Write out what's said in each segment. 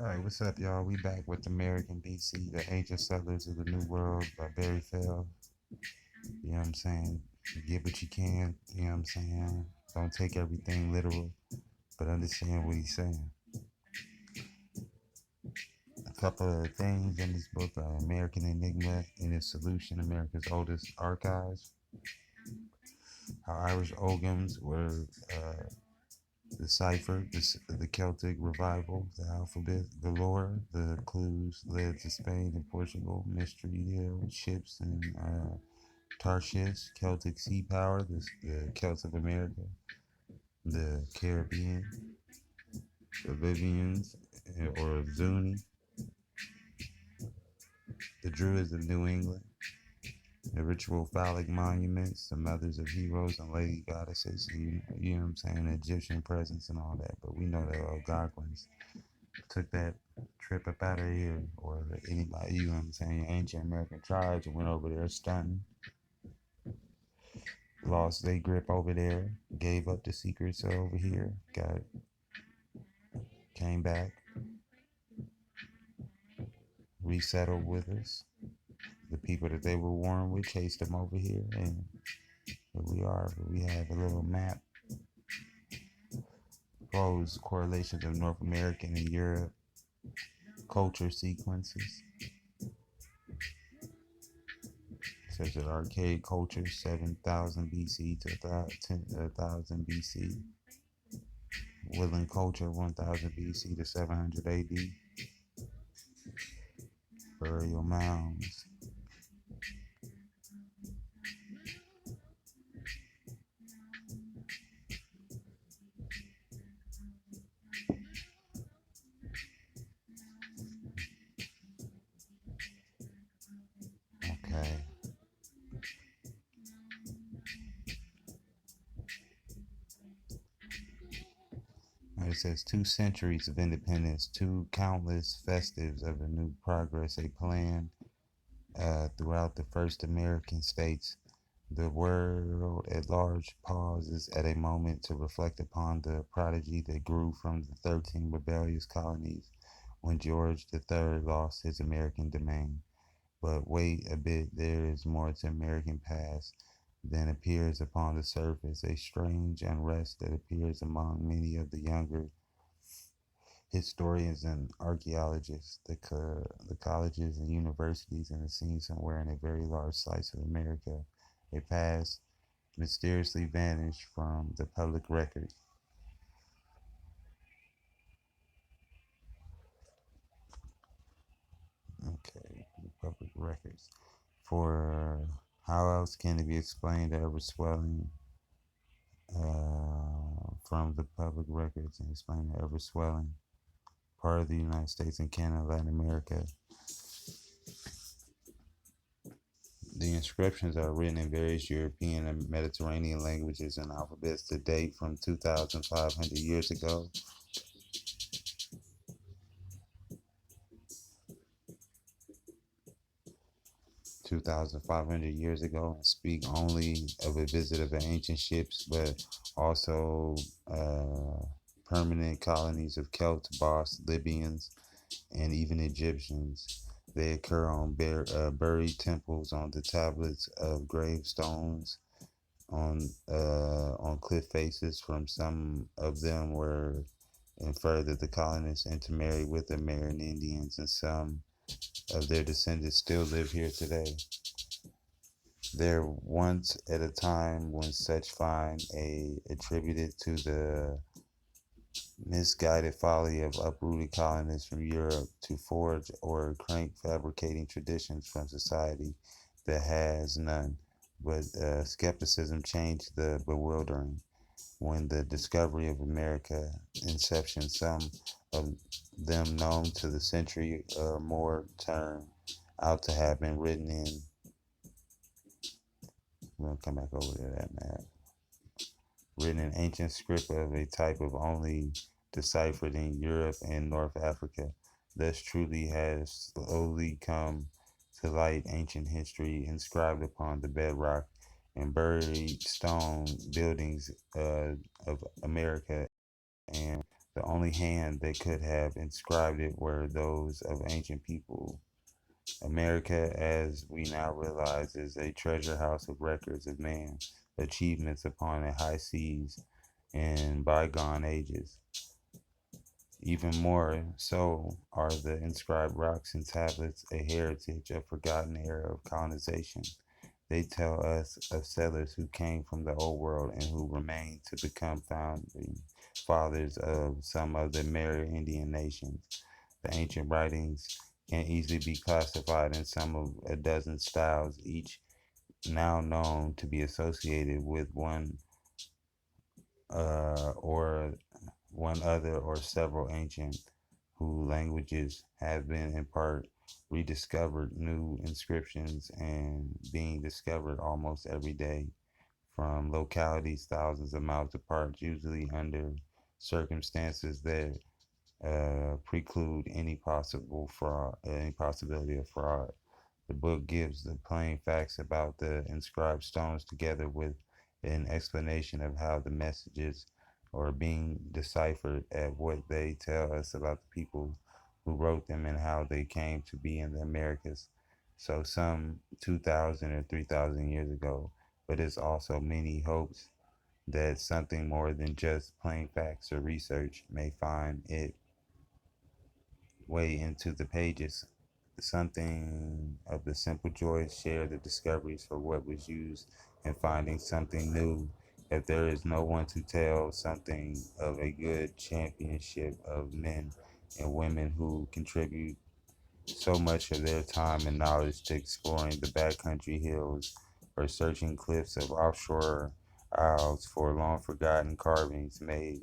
All right, what's up, y'all? We back with American BC, the ancient settlers of the New World by Barry Fell. You know what I'm saying? Get what you can, you know what I'm saying? Don't take everything literal, but understand what he's saying. A couple of things in this book American Enigma and its solution, America's oldest archives. How Irish Ogams were deciphered, the Celtic revival, the alphabet galore, the clues led to Spain and Portugal, Mystery Hill, ships and Tarshish, Celtic sea power, the Celts of America, the Caribbean, the Libyans or Zuni, the Druids of New England, the ritual phallic monuments, the mothers of heroes and lady goddesses, you know what I'm saying, the Egyptian presence and all that. But we know that Algonquins took that trip up out of here, or anybody, you know what I'm saying, ancient American tribes and went over there stunting, lost their grip over there, gave up the secrets over here, came back, resettled with us. The people that they were warring with chased them over here, and here we are. We have a little map, shows correlations of North American and Europe culture sequences, such as archaic culture 7,000 BC to 10,000 BC, woodland culture 1000 BC to 700 AD, burial mounds. Okay. It says 2 centuries of independence, two countless festives of a new progress, a plan throughout the first American states. The world at large pauses at a moment to reflect upon the prodigy that grew from the 13 rebellious colonies when George III lost his American domain. But wait a bit, there is more to American past than appears upon the surface, a strange unrest that appears among many of the younger historians and archaeologists, the colleges and universities, and the scene somewhere in a very large slice of America. A past mysteriously vanished from the public record. Okay, the public records. For how else can it be explained that ever swelling from the public records and explain the ever swelling part of the United States and Canada, Latin America? The inscriptions are written in various European and Mediterranean languages and alphabets to date from 2,500 years ago. 2,500 years ago, and speak only of a visit of ancient ships, but also permanent colonies of Celts, Bosques, Libyans, and even Egyptians. They occur on buried temples, on the tablets of gravestones, on cliff faces. From some of them were inferred that the colonists intermarried with the Amerindians, and some of their descendants still live here today. There once at a time when such find attributed to the misguided folly of uprooted colonists from Europe to forge or crank fabricating traditions from society that has none. But skepticism changed the bewildering. When the discovery of America inception, some of them known to the century or more turn out to have been written in. We'll come back over to that map. Written in ancient script of a type of only deciphered in Europe and North Africa. Thus truly has slowly come to light ancient history inscribed upon the bedrock and buried stone buildings of America and The only hand that could have inscribed it were those of ancient people. America, as we now realize, is a treasure house of records of man's achievements upon the high seas in bygone ages. Even more so are the inscribed rocks and tablets a heritage of forgotten era of colonization. They tell us of settlers who came from the old world and who remained to become founding fathers of some of the Amerindian nations. The ancient writings can easily be classified in some of a dozen styles, each now known to be associated with or one other or several ancient whose languages have been in part rediscovered, new inscriptions and being discovered almost every day from localities thousands of miles apart, usually under circumstances that preclude any possibility of fraud. The book gives the plain facts about the inscribed stones together with an explanation of how the messages are being deciphered and what they tell us about the people who wrote them and how they came to be in the Americas. So some 2,000 or 3,000 years ago, but it's also many hopes that something more than just plain facts or research may find it way into the pages. Something of the simple joys share the discoveries for what was used and finding something new. If there is no one to tell something of a good championship of men and women who contribute so much of their time and knowledge to exploring the backcountry hills or searching cliffs of offshore isles for long forgotten carvings made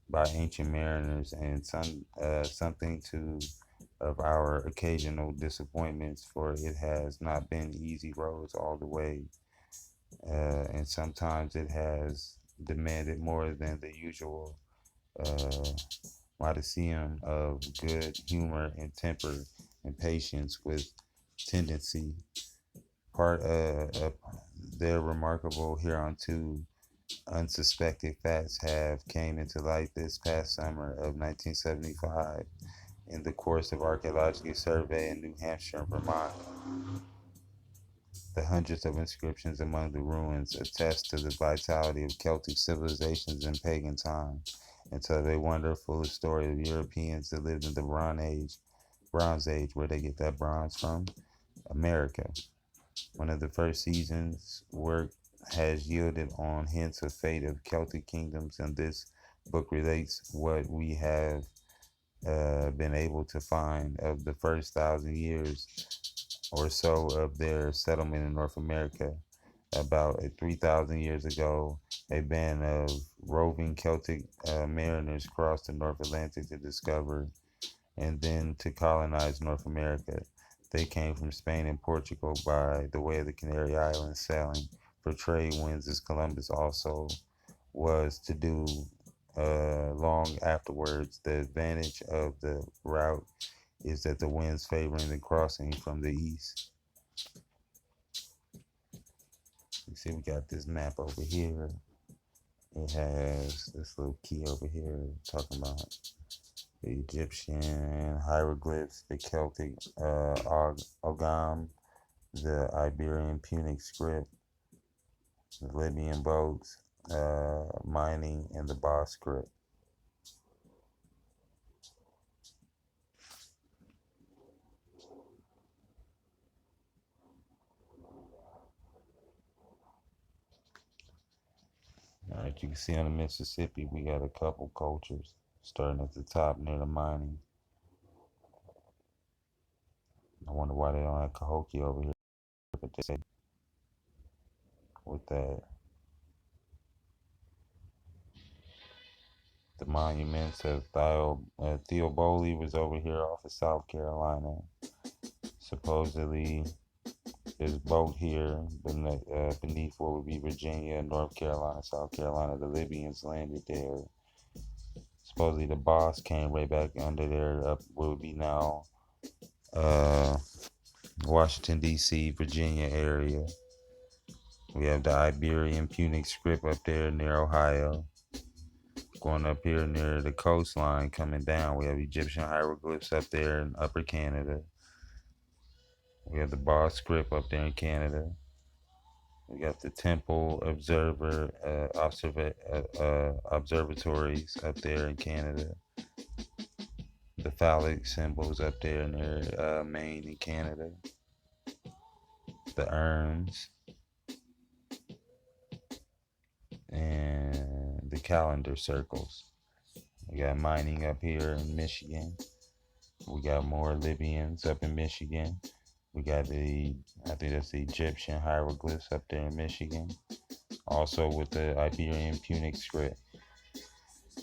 by ancient mariners and something to of our occasional disappointments, for it has not been easy roads all the way, and sometimes it has demanded more than the usual uh, modicum of good humor and temper and patience with tendency. Part of their remarkable hereunto unsuspected facts have came into light this past summer of 1975 in the course of archaeological survey in New Hampshire and Vermont. The hundreds of inscriptions among the ruins attest to the vitality of Celtic civilizations in pagan times and tell a wonderful story of Europeans that lived in the Bronze Age, where they get that bronze from, America. One of the first seasons' work has yielded on hints of fate of Celtic kingdoms, and this book relates what we have been able to find of the first 1,000 years or so of their settlement in North America. About 3,000 years ago, a band of roving Celtic mariners crossed the North Atlantic to discover and then to colonize North America. They came from Spain and Portugal by the way of the Canary Islands, sailing for trade winds as Columbus also was to do long afterwards. The advantage of the route is that the winds favoring the crossing from the east. You see, we got this map over here. It has this little key over here talking about the Egyptian hieroglyphs, the Celtic Ogam, the Iberian Punic script, the Libyan boats, mining, and the Ba script. All right, you can see on the Mississippi, we got a couple cultures starting at the top near the mining. I wonder why they don't have Cahokia over here, but they say with that, the monuments of Theobald was over here off of South Carolina. Supposedly, there's a boat here beneath what would be Virginia, North Carolina, South Carolina. The Libyans landed there. Supposedly, the boss came right back under there, up what would be now uh, Washington, D.C., Virginia area. We have the Iberian Punic script up there near Ohio. Going up here near the coastline, coming down, we have Egyptian hieroglyphs up there in Upper Canada. We have the Boss script up there in Canada. We got the Temple Observer observatories up there in Canada. The phallic symbols up there near Maine in Canada. The urns and the calendar circles. We got mining up here in Michigan. We got more Libyans up in Michigan. We got I think that's the Egyptian hieroglyphs up there in Michigan. Also with the Iberian Punic script.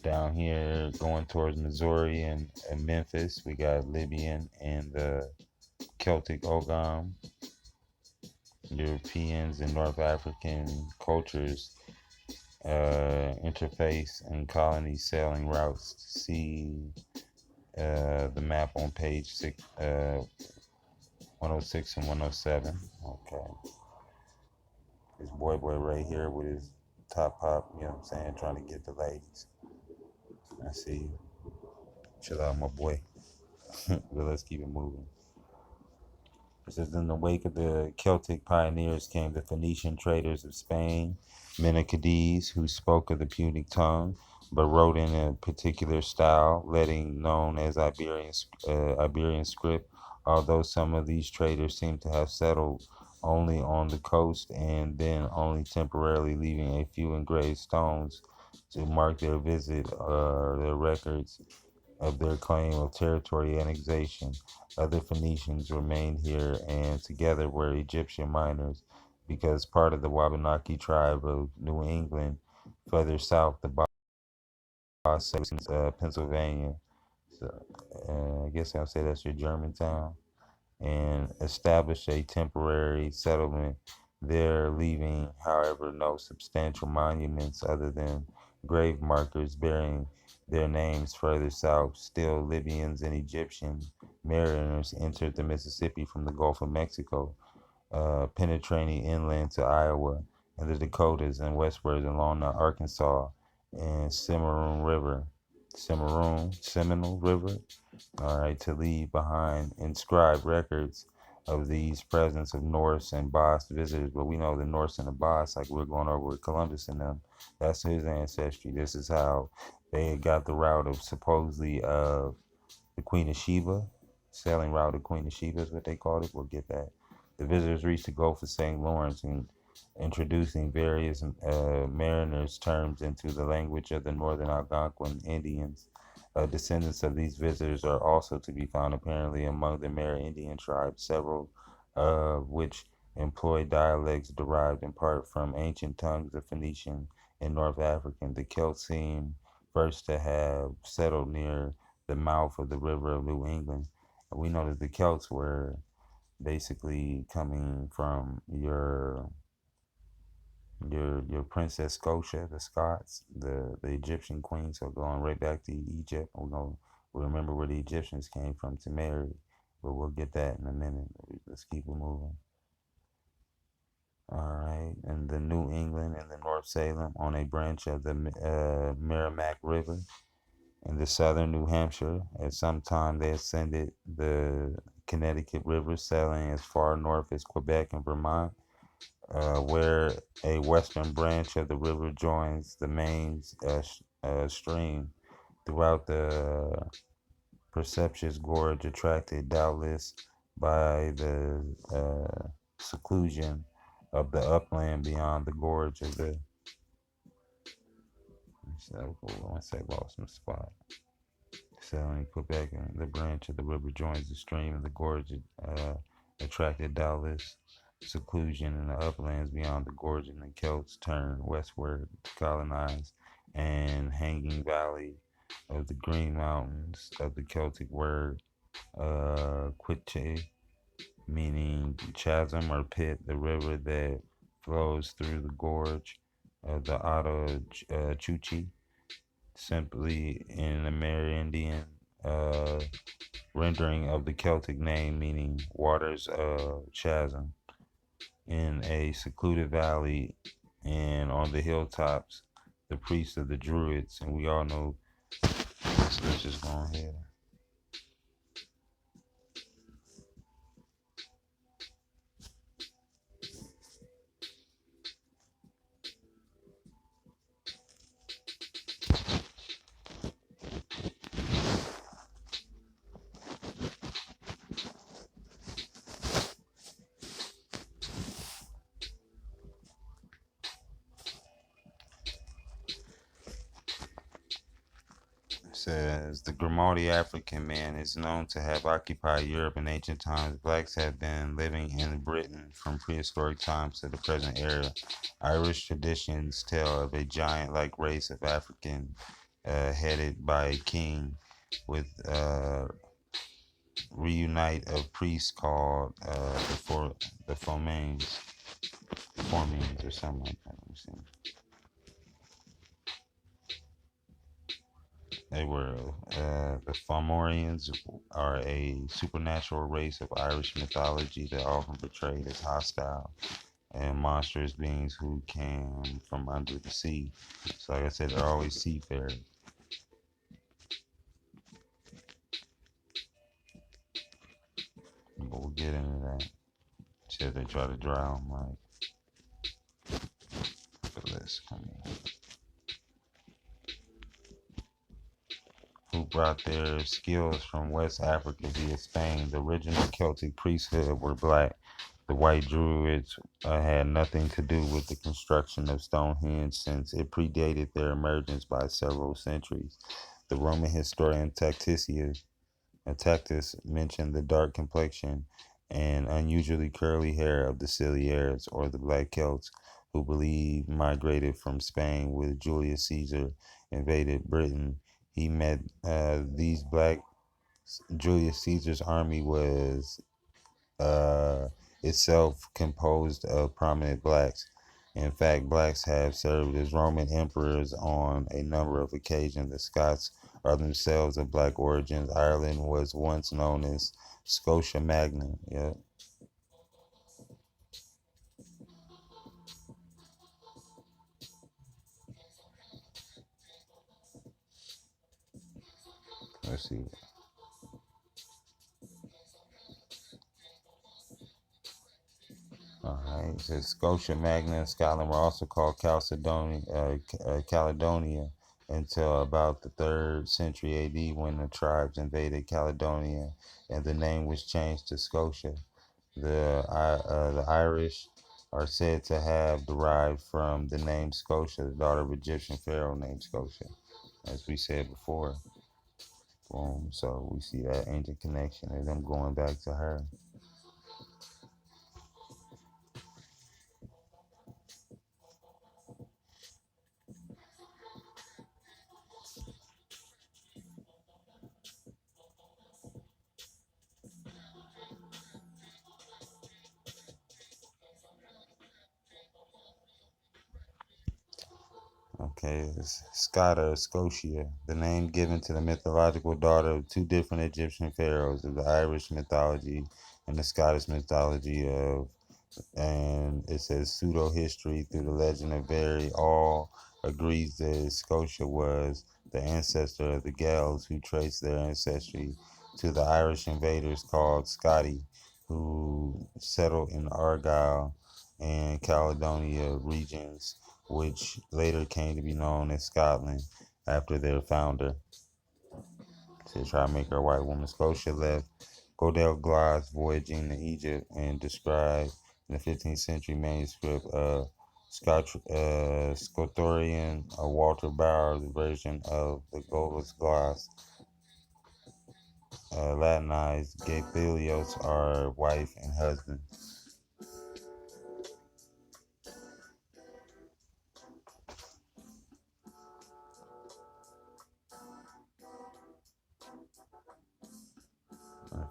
Down here going towards Missouri and Memphis, we got Libyan and the Celtic Ogham. Europeans and North African cultures interface and colonies sailing routes. See the map on page 106 and 107. Okay. This boy right here with his top pop, you know what I'm saying, trying to get the ladies. I see you. Chill out, my boy. But let's keep it moving. It says, in the wake of the Celtic pioneers came the Phoenician traders of Spain, Menacades, who spoke of the Punic tongue, but wrote in a particular style, letting known as Iberian script, although some of these traders seem to have settled only on the coast and then only temporarily leaving a few engraved stones to mark their visit or their records of their claim of territory annexation. Other Phoenicians remained here and together were Egyptian miners because part of the Wabanaki tribe of New England, further south, the Boss, Pennsylvania. So, I guess I'll say that's your Germantown, and established a temporary settlement there, leaving, however, no substantial monuments other than grave markers bearing their names further south. Still, Libyans and Egyptian mariners entered the Mississippi from the Gulf of Mexico, penetrating inland to Iowa and the Dakotas and westward along the Arkansas and Seminole River, all right, to leave behind inscribed records of these presence of Norse and Basque visitors. But we know the Norse and the Basque, like we're going over with Columbus and them, that's his ancestry. This is how they got the route of supposedly the Queen of Sheba, sailing route of Queen of Sheba is what they called it. We'll get that. The visitors reached the Gulf of St. Lawrence and introducing various mariners' terms into the language of the northern Algonquin Indians. Descendants of these visitors are also to be found apparently among the Amerindian tribes, several of which employ dialects derived in part from ancient tongues of Phoenician and North African. The Celts seem first to have settled near the mouth of the river of New England. We know that the Celts were basically coming from your Princess Scotia, the Scots, the Egyptian queen. So going right back to Egypt, we'll remember where the Egyptians came from to marry, but we'll get that in a minute. Let's keep it moving. All right, and the New England and the North Salem on a branch of the Merrimack River in the southern New Hampshire. At some time, they ascended the Connecticut River, sailing as far north as Quebec and Vermont, where a western branch of the river joins the main stream. Throughout the precipitous gorge, attracted doubtless by the seclusion of the upland beyond the gorge of the. Once I lost my spot. Sailing Quebec, and the branch of the river joins the stream, and the gorge attracted doubtless seclusion in the uplands beyond the gorge, and the Celts turned westward to colonize and hanging valley of the Green Mountains of the Celtic word Quiche, meaning chasm or pit, the river that flows through the gorge of the Ottawa Chuchi, simply in Amerindian rendering of the Celtic name, meaning waters of chasm, in a secluded valley and on the hilltops the priests of the Druids, and we all know. Let's just go ahead. It says the Grimaldi African man is known to have occupied Europe in ancient times. Blacks have been living in Britain from prehistoric times to the present era. Irish traditions tell of a giant-like race of African headed by a king with reunite of priests called the Fomains, or something like that. Let me see. They were the Fomorians are a supernatural race of Irish mythology that often portrayed as hostile and monstrous beings who came from under the sea. So, like I said, they're always seafarers. But we'll get into that. Till they try to drown, like, but let's come on. Who brought their skills from West Africa via Spain. The original Celtic priesthood were black. The white Druids had nothing to do with the construction of Stonehenge since it predated their emergence by several centuries. The Roman historian Tacitus mentioned the dark complexion and unusually curly hair of the Ciliares, or the Black Celts, who believed migrated from Spain with Julius Caesar invaded Britain. He met these black. Julius Caesar's army was uh, itself composed of prominent blacks. In fact, blacks have served as Roman emperors on a number of occasions. The Scots are themselves of black origins. Ireland was once known as Scotia Magna. Yeah, let's see. All right, it says Scotia Magna and Scotland were also called Caledonia until about the 3rd century AD when the tribes invaded Caledonia and the name was changed to Scotia. The Irish are said to have derived from the name Scotia, the daughter of Egyptian pharaoh named Scotia, as we said before. Boom. So we see that ancient connection of them going back to her. Okay, it's Scotta, Scotia, the name given to the mythological daughter of two different Egyptian pharaohs of the Irish mythology and the Scottish mythology of, and it says pseudo history through the legend of Barry all agrees that Scotia was the ancestor of the Gaels who traced their ancestry to the Irish invaders called Scoti, who settled in Argyll and Caledonia regions, which later came to be known as Scotland after their founder. To try to make her a white woman, Scotia left Godel Glass voyaging to Egypt and described in the 15th century manuscript of Scotorian Walter Bauer's version of the Godel's Glass, Latinized Gathelios, are wife and husband.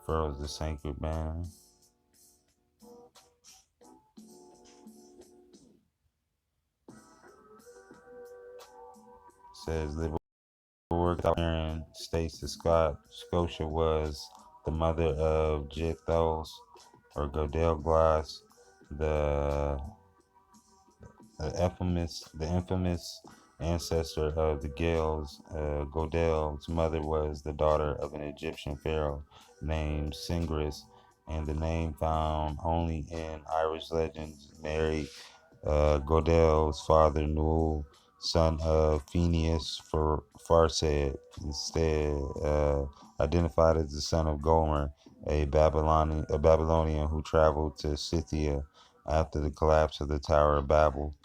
Furrows the sacred band. Says Liverpool states that Scotia was the mother of Jethos or Godel Glass, the the infamous ancestor of the Gales. Godel's mother was the daughter of an Egyptian pharaoh named Singris, and the name found only in Irish legends. Mary Godel's father, Newell, son of Phineas Farsad, instead identified as the son of Gomer, a Babylonian who traveled to Scythia after the collapse of the Tower of Babel.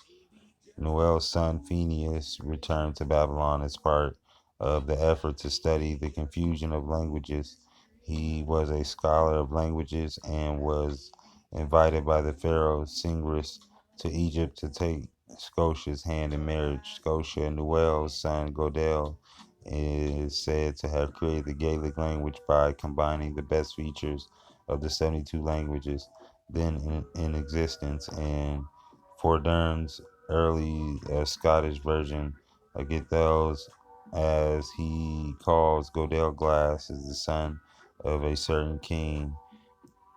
Noel's son Phineas returned to Babylon as part of the effort to study the confusion of languages. He was a scholar of languages and was invited by the pharaoh Singris to Egypt to take Scotia's hand in marriage. Scotia, Noel's son Godel, is said to have created the Gaelic language by combining the best features of the 72 languages then in existence, and Fordern's early Scottish version of Githel's, as he calls Godel Glass, is the son of a certain king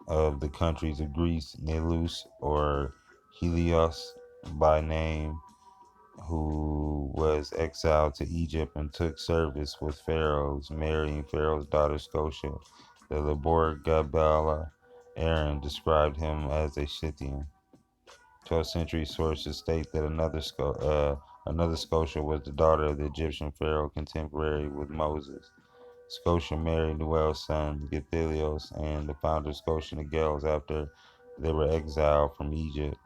of the countries of Greece, Nelus or Helios by name, who was exiled to Egypt and took service with pharaohs, marrying Pharaoh's daughter Scotia. The Labor Gabala Aaron described him as a Scythian. 12th century sources state that another Scotia was the daughter of the Egyptian pharaoh contemporary with Moses. Scotia married Noel's son Githelios and the founder of Scotia and Gales after they were exiled from Egypt.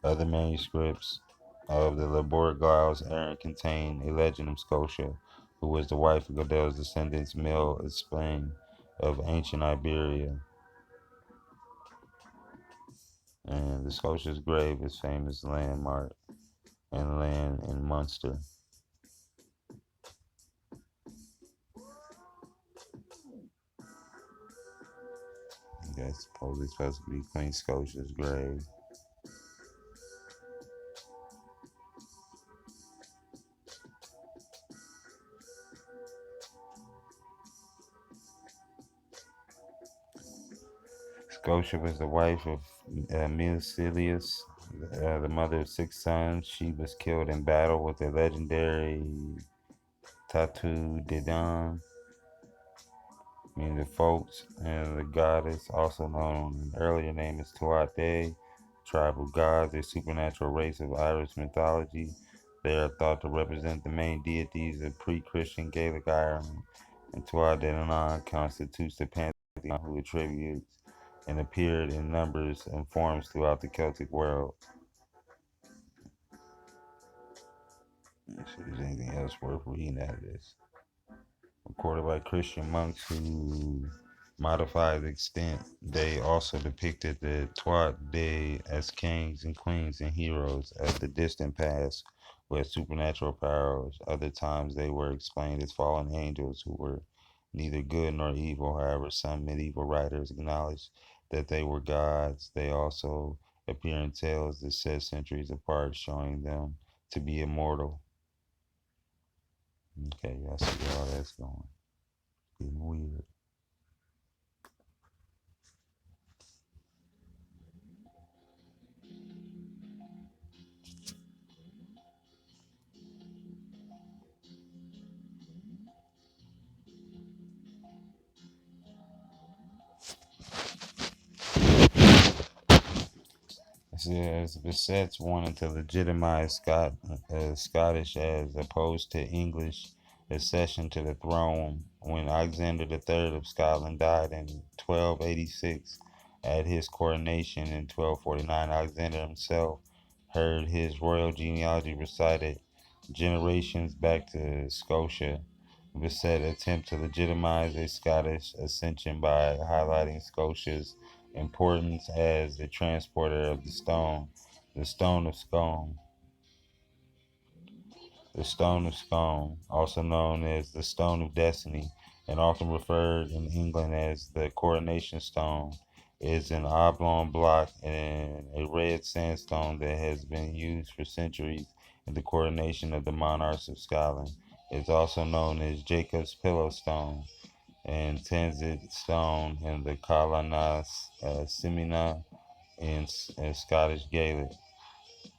Other manuscripts of the Laborgals Aaron contain a legend of Scotia, who was the wife of Godel's descendants, Mil of Spain of ancient Iberia. And the Scotia's grave is famous landmark and land in Munster. That's supposedly supposed to be Queen Scotia's grave. Scotia was the wife of Milcilius, the mother of 6 sons. She was killed in battle with the legendary Tatu Dedan, meaning the folks, and the goddess, also known in earlier name as Tuatha, tribal gods, a supernatural race of Irish mythology. They are thought to represent the main deities of pre-Christian Gaelic Ireland, and Tuatha De Danann constitutes the pantheon who attributes and appeared in numbers and forms throughout the Celtic world. Let's see if there's anything else worth reading out of this. Recorded by Christian monks who modified the extent. They also depicted the Tuatha as kings and queens and heroes of the distant past who had supernatural powers. Other times they were explained as fallen angels who were neither good nor evil. However, some medieval writers acknowledged that they were gods. They also appear in tales that set centuries apart, showing them to be immortal. Okay, y'all see where all that's going. Getting weird. It says Bissett's wanted to legitimize Scottish as opposed to English accession to the throne. When Alexander III of Scotland died in 1286, at his coronation in 1249, Alexander himself heard his royal genealogy recited generations back to Scotia. Bissett attempted to legitimize a Scottish ascension by highlighting Scotia's importance as the transporter of the stone of Scone, the stone of Scone, also known as the stone of destiny, and often referred in England as the coronation stone, is an oblong block and a red sandstone that has been used for centuries in the coronation of the monarchs of Scotland. It's also known as Jacob's pillow stone and Tansit stone and the Kalana Simina in Scottish Gaelic.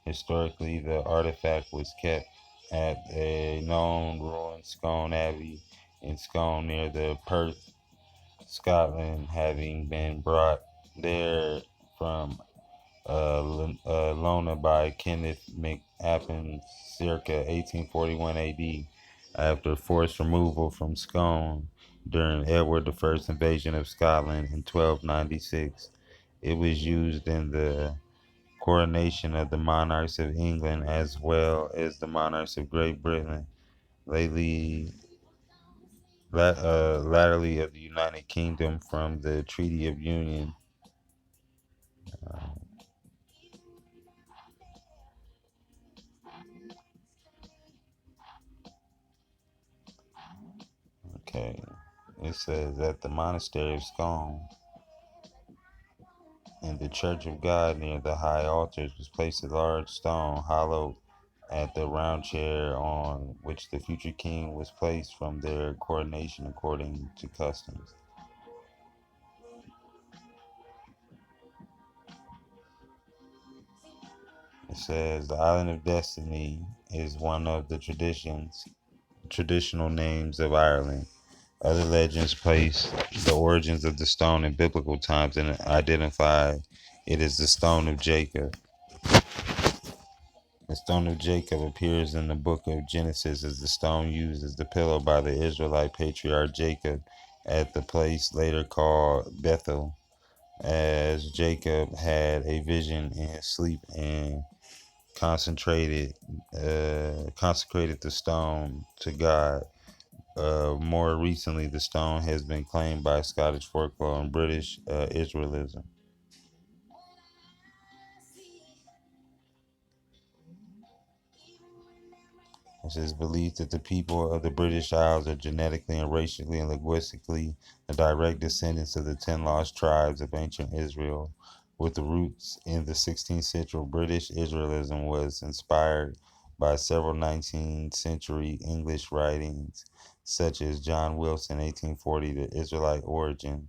Historically, the artifact was kept at a known ruined Scone Abbey in Scone near the Perth, Scotland, having been brought there from Lona by Kenneth McAppen circa 1841 AD after forced removal from Scone during Edward I's invasion of Scotland in 1296. It was used in the coronation of the monarchs of England as well as the monarchs of Great Britain, lately, latterly of the United Kingdom from the Treaty of Union. Uh, okay, it says that the monastery of Scone in the Church of God near the high altars was placed a large stone hollowed at the round chair on which the future king was placed from their coronation according to customs. It says the Island of Destiny is one of the traditional names of Ireland. Other legends place the origins of the stone in biblical times and identify it as the Stone of Jacob. The Stone of Jacob appears in the book of Genesis as the stone used as the pillow by the Israelite patriarch Jacob at the place later called Bethel, as Jacob had a vision in his sleep and concentrated consecrated the stone to God. More recently, the stone has been claimed by Scottish folklore and British Israelism. It is believed that the people of the British Isles are genetically and racially and linguistically the direct descendants of the 10 lost tribes of ancient Israel. With the roots in the 16th century, British Israelism was inspired by several 19th century English writings, such as John Wilson, 1840, The Israelite Origin.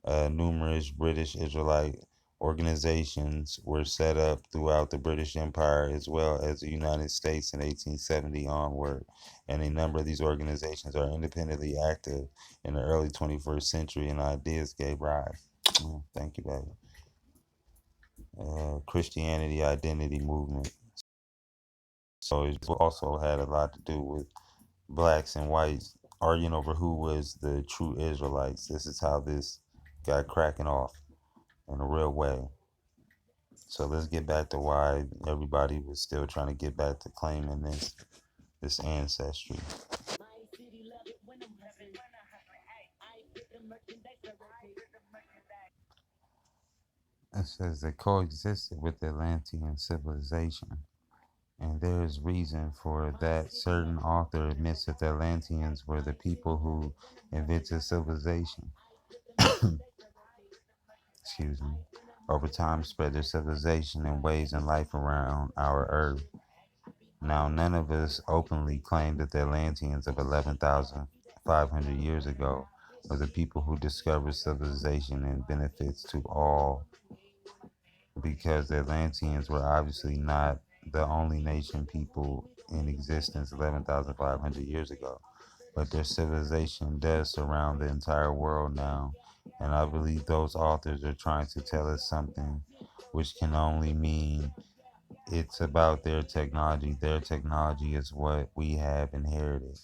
Numerous British Israelite organizations were set up throughout the British Empire as well as the United States in 1870 onward, and a number of these organizations are independently active in the early 21st century, and ideas gave rise. Thank you, baby. Christianity identity movement. So it also had a lot to do with blacks and whites arguing over who was the true Israelites. This is how this got cracking off in a real way. So let's get back to why everybody was still trying to get back to claiming this ancestry. It says they coexisted with the Atlantean civilization, and there is reason for that. Certain author admits that the Atlanteans were the people who invented civilization. Excuse me. Over time, spread their civilization and ways and life around our Earth. Now, none of us openly claim that the Atlanteans of 11,500 years ago were the people who discovered civilization and benefits to all, because the Atlanteans were obviously not the only nation people in existence 11,500 years ago, but their civilization does surround the entire world now. And I believe those authors are trying to tell us something, which can only mean it's about their technology. Their technology is what we have inherited.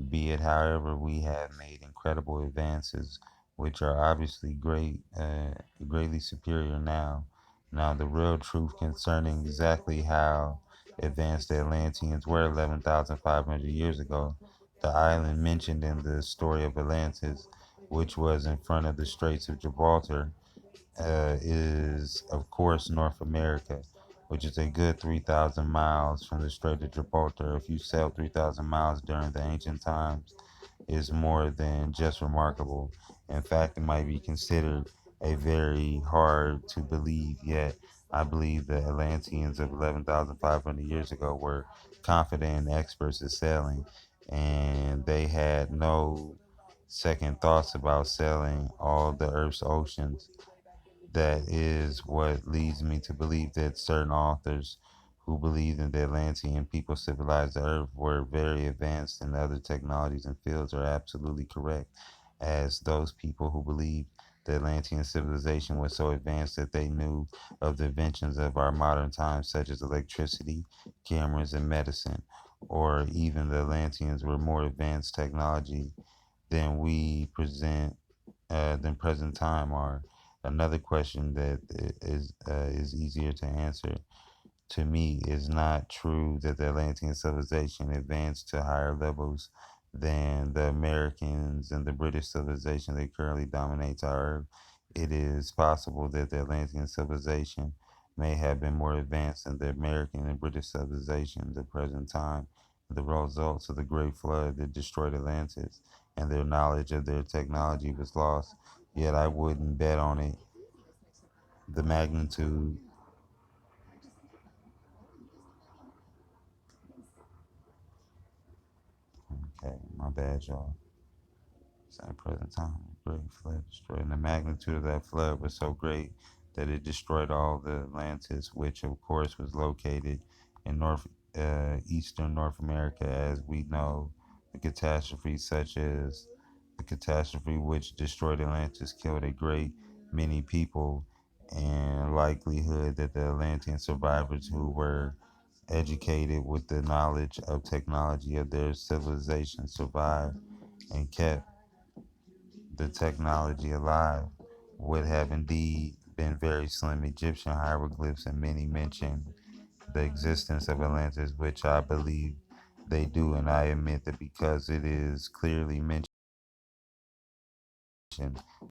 Be it however, we have made incredible advances, which are obviously greatly superior now. Now, the real truth concerning exactly how advanced the Atlanteans were 11,500 years ago, the island mentioned in the story of Atlantis, which was in front of the Straits of Gibraltar, is, of course, North America, which is a good 3,000 miles from the Strait of Gibraltar. If you sailed 3,000 miles during the ancient times, is more than just remarkable. In fact, it might be considered a very hard to believe, yet I believe the Atlanteans of 11,500 years ago were confident and experts at sailing, and they had no second thoughts about sailing all the Earth's oceans. That is what leads me to believe that certain authors who believed in the Atlantean people civilized the earth were very advanced in other technologies and fields are absolutely correct, as those people who believed the Atlantean civilization was so advanced that they knew of the inventions of our modern times, such as electricity, cameras, and medicine, or even the Atlanteans were more advanced technology than we present than present time are. Another question that is easier to answer to me is not true that the Atlantean civilization advanced to higher levels than the Americans and the British civilization that currently dominates our Earth. It is possible that the Atlantean civilization may have been more advanced than the American and British civilization at the present time. The results of the Great Flood that destroyed Atlantis and their knowledge of their technology was lost. Yet I wouldn't bet on it. The magnitude. Okay, my bad, y'all. At present time, a great flood destroyed. And the magnitude of that flood was so great that it destroyed all the Atlantis, which of course was located in eastern North America, as we know. The catastrophes such as the catastrophe which destroyed Atlantis killed a great many people, and likelihood that the Atlantean survivors who were educated with the knowledge of technology of their civilization survived and kept the technology alive would have indeed been very slim. Egyptian hieroglyphs and many mention the existence of Atlantis, which I believe they do, and I admit that because it is clearly mentioned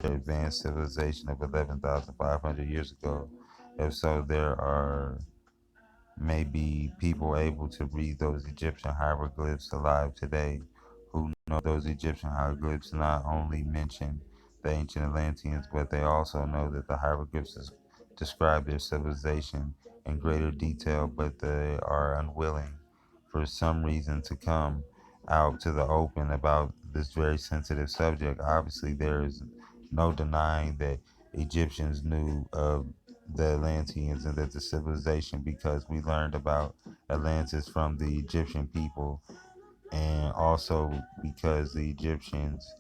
the advanced civilization of 11,500 years ago. If so, there are maybe people able to read those Egyptian hieroglyphs alive today who know those Egyptian hieroglyphs not only mention the ancient Atlanteans, but they also know that the hieroglyphs describe their civilization in greater detail, but they are unwilling for some reason to come out to the open about this very sensitive subject. Obviously, there is no denying that Egyptians knew of the Atlanteans and that the civilization, because we learned about Atlantis from the Egyptian people, and also because the Egyptians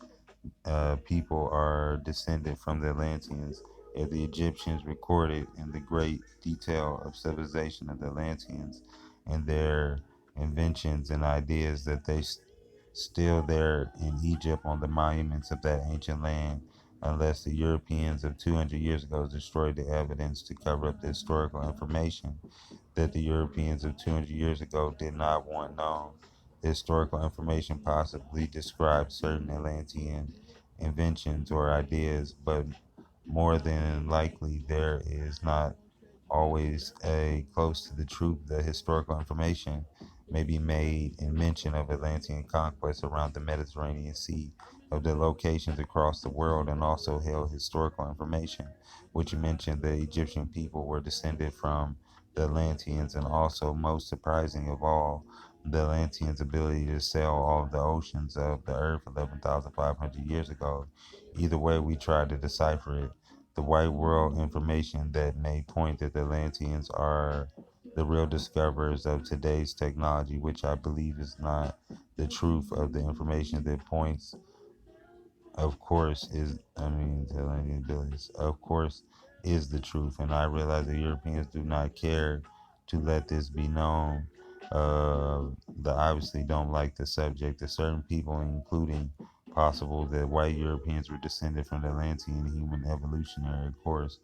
people are descended from the Atlanteans. If the Egyptians recorded in the great detail of civilization of the Atlanteans and their inventions and ideas that they still there in Egypt on the monuments of that ancient land, unless the Europeans of 200 years ago destroyed the evidence to cover up the historical information that the Europeans of 200 years ago did not want known. The historical information possibly described certain Atlantean inventions or ideas, but more than likely there is not always a close to the truth. The historical information may be made in mention of Atlantean conquests around the Mediterranean Sea, of the locations across the world, and also held historical information, which mentioned the Egyptian people were descended from the Atlanteans, and also, most surprising of all, the Atlanteans' ability to sail all of the oceans of the earth 11,500 years ago. Either way, we tried to decipher it. The white world information that may point that the Atlanteans are the real discoverers of today's technology, which I believe is not the truth of the information that points, of course, the Atlantean abilities, of course, is the truth. And I realize the Europeans do not care to let this be known. They obviously don't like the subject. That certain people, including possible that white Europeans were descended from the Atlantean human evolutionary course,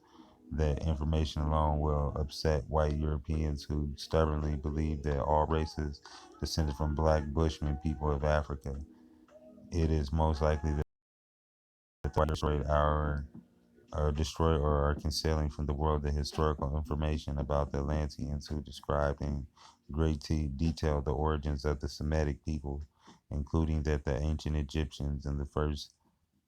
that information alone will upset white Europeans who stubbornly believe that all races descended from black Bushmen people of Africa. It is most likely that the white destroy or are concealing from the world the historical information about the Atlanteans who described in great detail the origins of the Semitic people, including that the ancient Egyptians and the first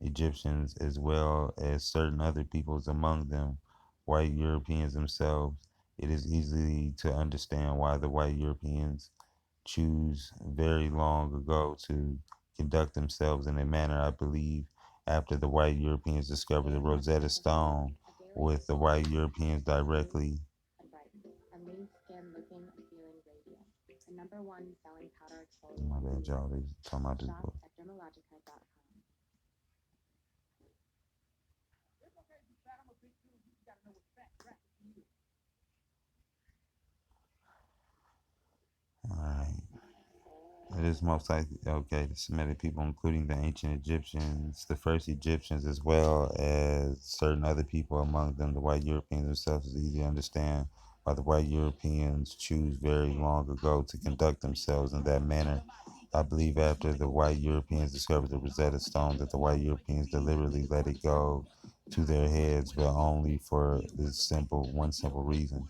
Egyptians, as well as certain other peoples among them, white Europeans themselves. It is easy to understand why the white Europeans choose very long ago to conduct themselves in a manner. I believe after the white Europeans discovered the Rosetta Stone, with the white Europeans directly My bad, y'all. They talking about this book. All right. It is most likely okay. The Semitic people, including the ancient Egyptians, the first Egyptians, as well as certain other people among them, the white Europeans themselves, is easy to understand why the white Europeans choose very long ago to conduct themselves in that manner. I believe after the white Europeans discovered the Rosetta Stone, that the white Europeans deliberately let it go to their heads, but only for this one simple reason.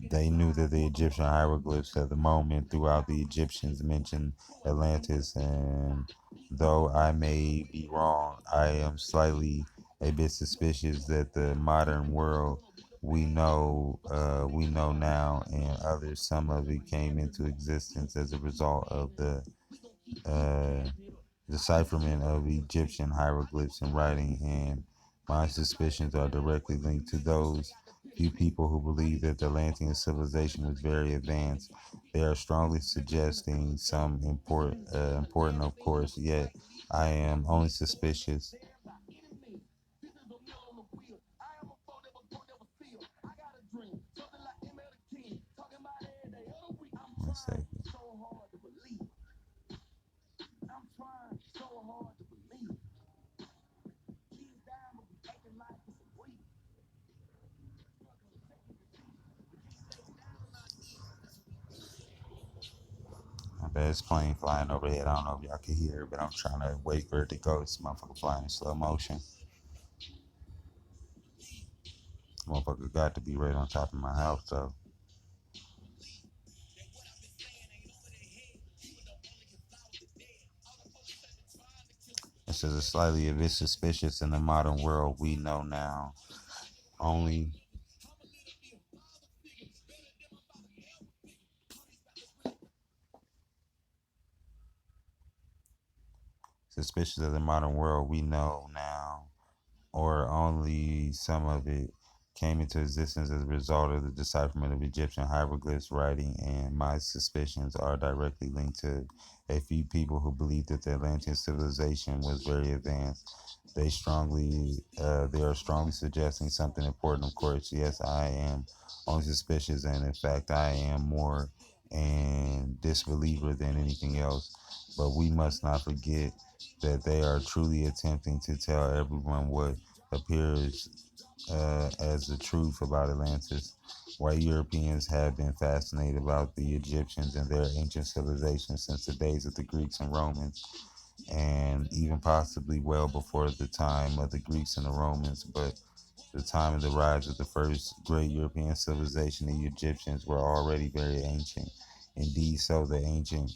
They knew that the Egyptian hieroglyphs at the moment throughout the Egyptians mentioned Atlantis, and though I may be wrong, I am slightly a bit suspicious that the modern world we know now, and others, some of it came into existence as a result of the uh, decipherment of Egyptian hieroglyphs and writing, and my suspicions are directly linked to those few people who believe that the Atlantean civilization was very advanced. They are strongly suggesting some important, of course, yet I am only suspicious. One second. My bad, it's plane flying overhead. I don't know if y'all can hear it, but I'm trying to wait for it to go. This motherfucker flying in slow motion. Motherfucker got to be right on top of my house, though. It says it's slightly a bit suspicious in the modern world we know now. Only suspicious of the modern world we know now, or only some of it came into existence as a result of the decipherment of Egyptian hieroglyphs writing, and my suspicions are directly linked to a few people who believe that the Atlantean civilization was very advanced. They are strongly suggesting something important. Of course, yes, I am only suspicious, and in fact, I am more a disbeliever than anything else. But we must not forget that they are truly attempting to tell everyone what appears as the truth about Atlantis. White Europeans have been fascinated about the Egyptians and their ancient civilization since the days of the Greeks and Romans, and even possibly well before the time of the Greeks and the Romans. But the time of the rise of the first great European civilization, the Egyptians were already very ancient. Indeed, so ancient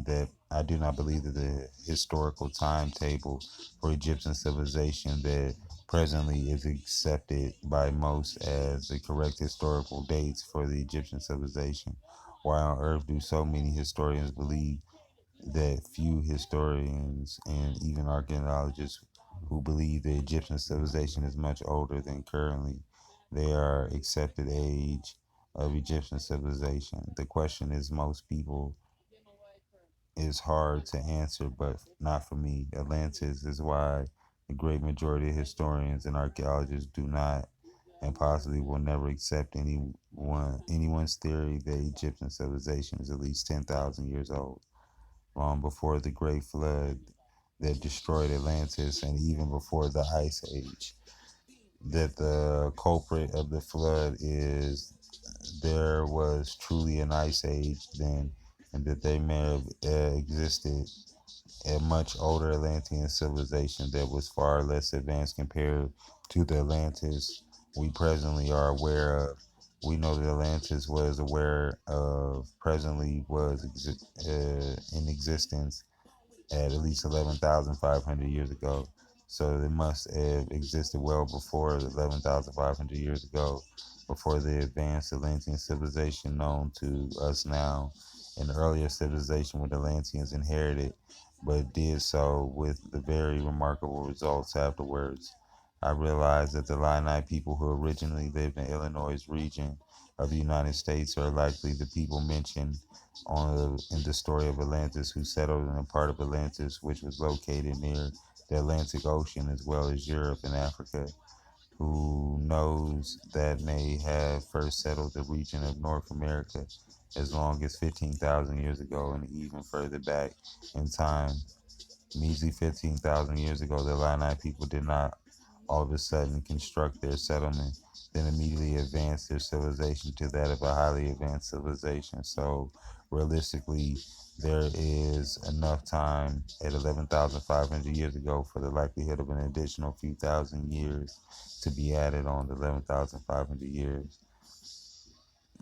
that I do not believe that the historical timetable for Egyptian civilization that presently is accepted by most as the correct historical dates for the Egyptian civilization. Why on earth do so many historians believe that few historians and even archaeologists who believe the Egyptian civilization is much older than currently they are accepted age of Egyptian civilization? The question is most people is hard to answer, but not for me. Atlantis is why the great majority of historians and archaeologists do not and possibly will never accept anyone's theory that Egyptian civilization is at least 10,000 years old, long before the Great Flood that destroyed Atlantis, and even before the Ice Age. That the culprit of the flood is there was truly an ice age then, and that they may have existed a much older Atlantean civilization that was far less advanced compared to the Atlantis we presently are aware of. We know that Atlantis was aware of presently in existence at least 11,500 years ago. So it must have existed well before 11,500 years ago, before the advanced Atlantean civilization known to us now. An earlier civilization with Atlanteans inherited, but did so with the very remarkable results afterwards. I realized that the Illini people who originally lived in Illinois region of the United States are likely the people mentioned in the story of Atlantis who settled in a part of Atlantis which was located near the Atlantic Ocean as well as Europe and Africa. Who knows that may have first settled the region of North America as long as 15,000 years ago and even further back in time. Measly 15,000 years ago, the Illini people did not all of a sudden construct their settlement, then immediately advance their civilization to that of a highly advanced civilization. So, realistically, there is enough time at 11,500 years ago for the likelihood of an additional few thousand years to be added on to 11,500 years.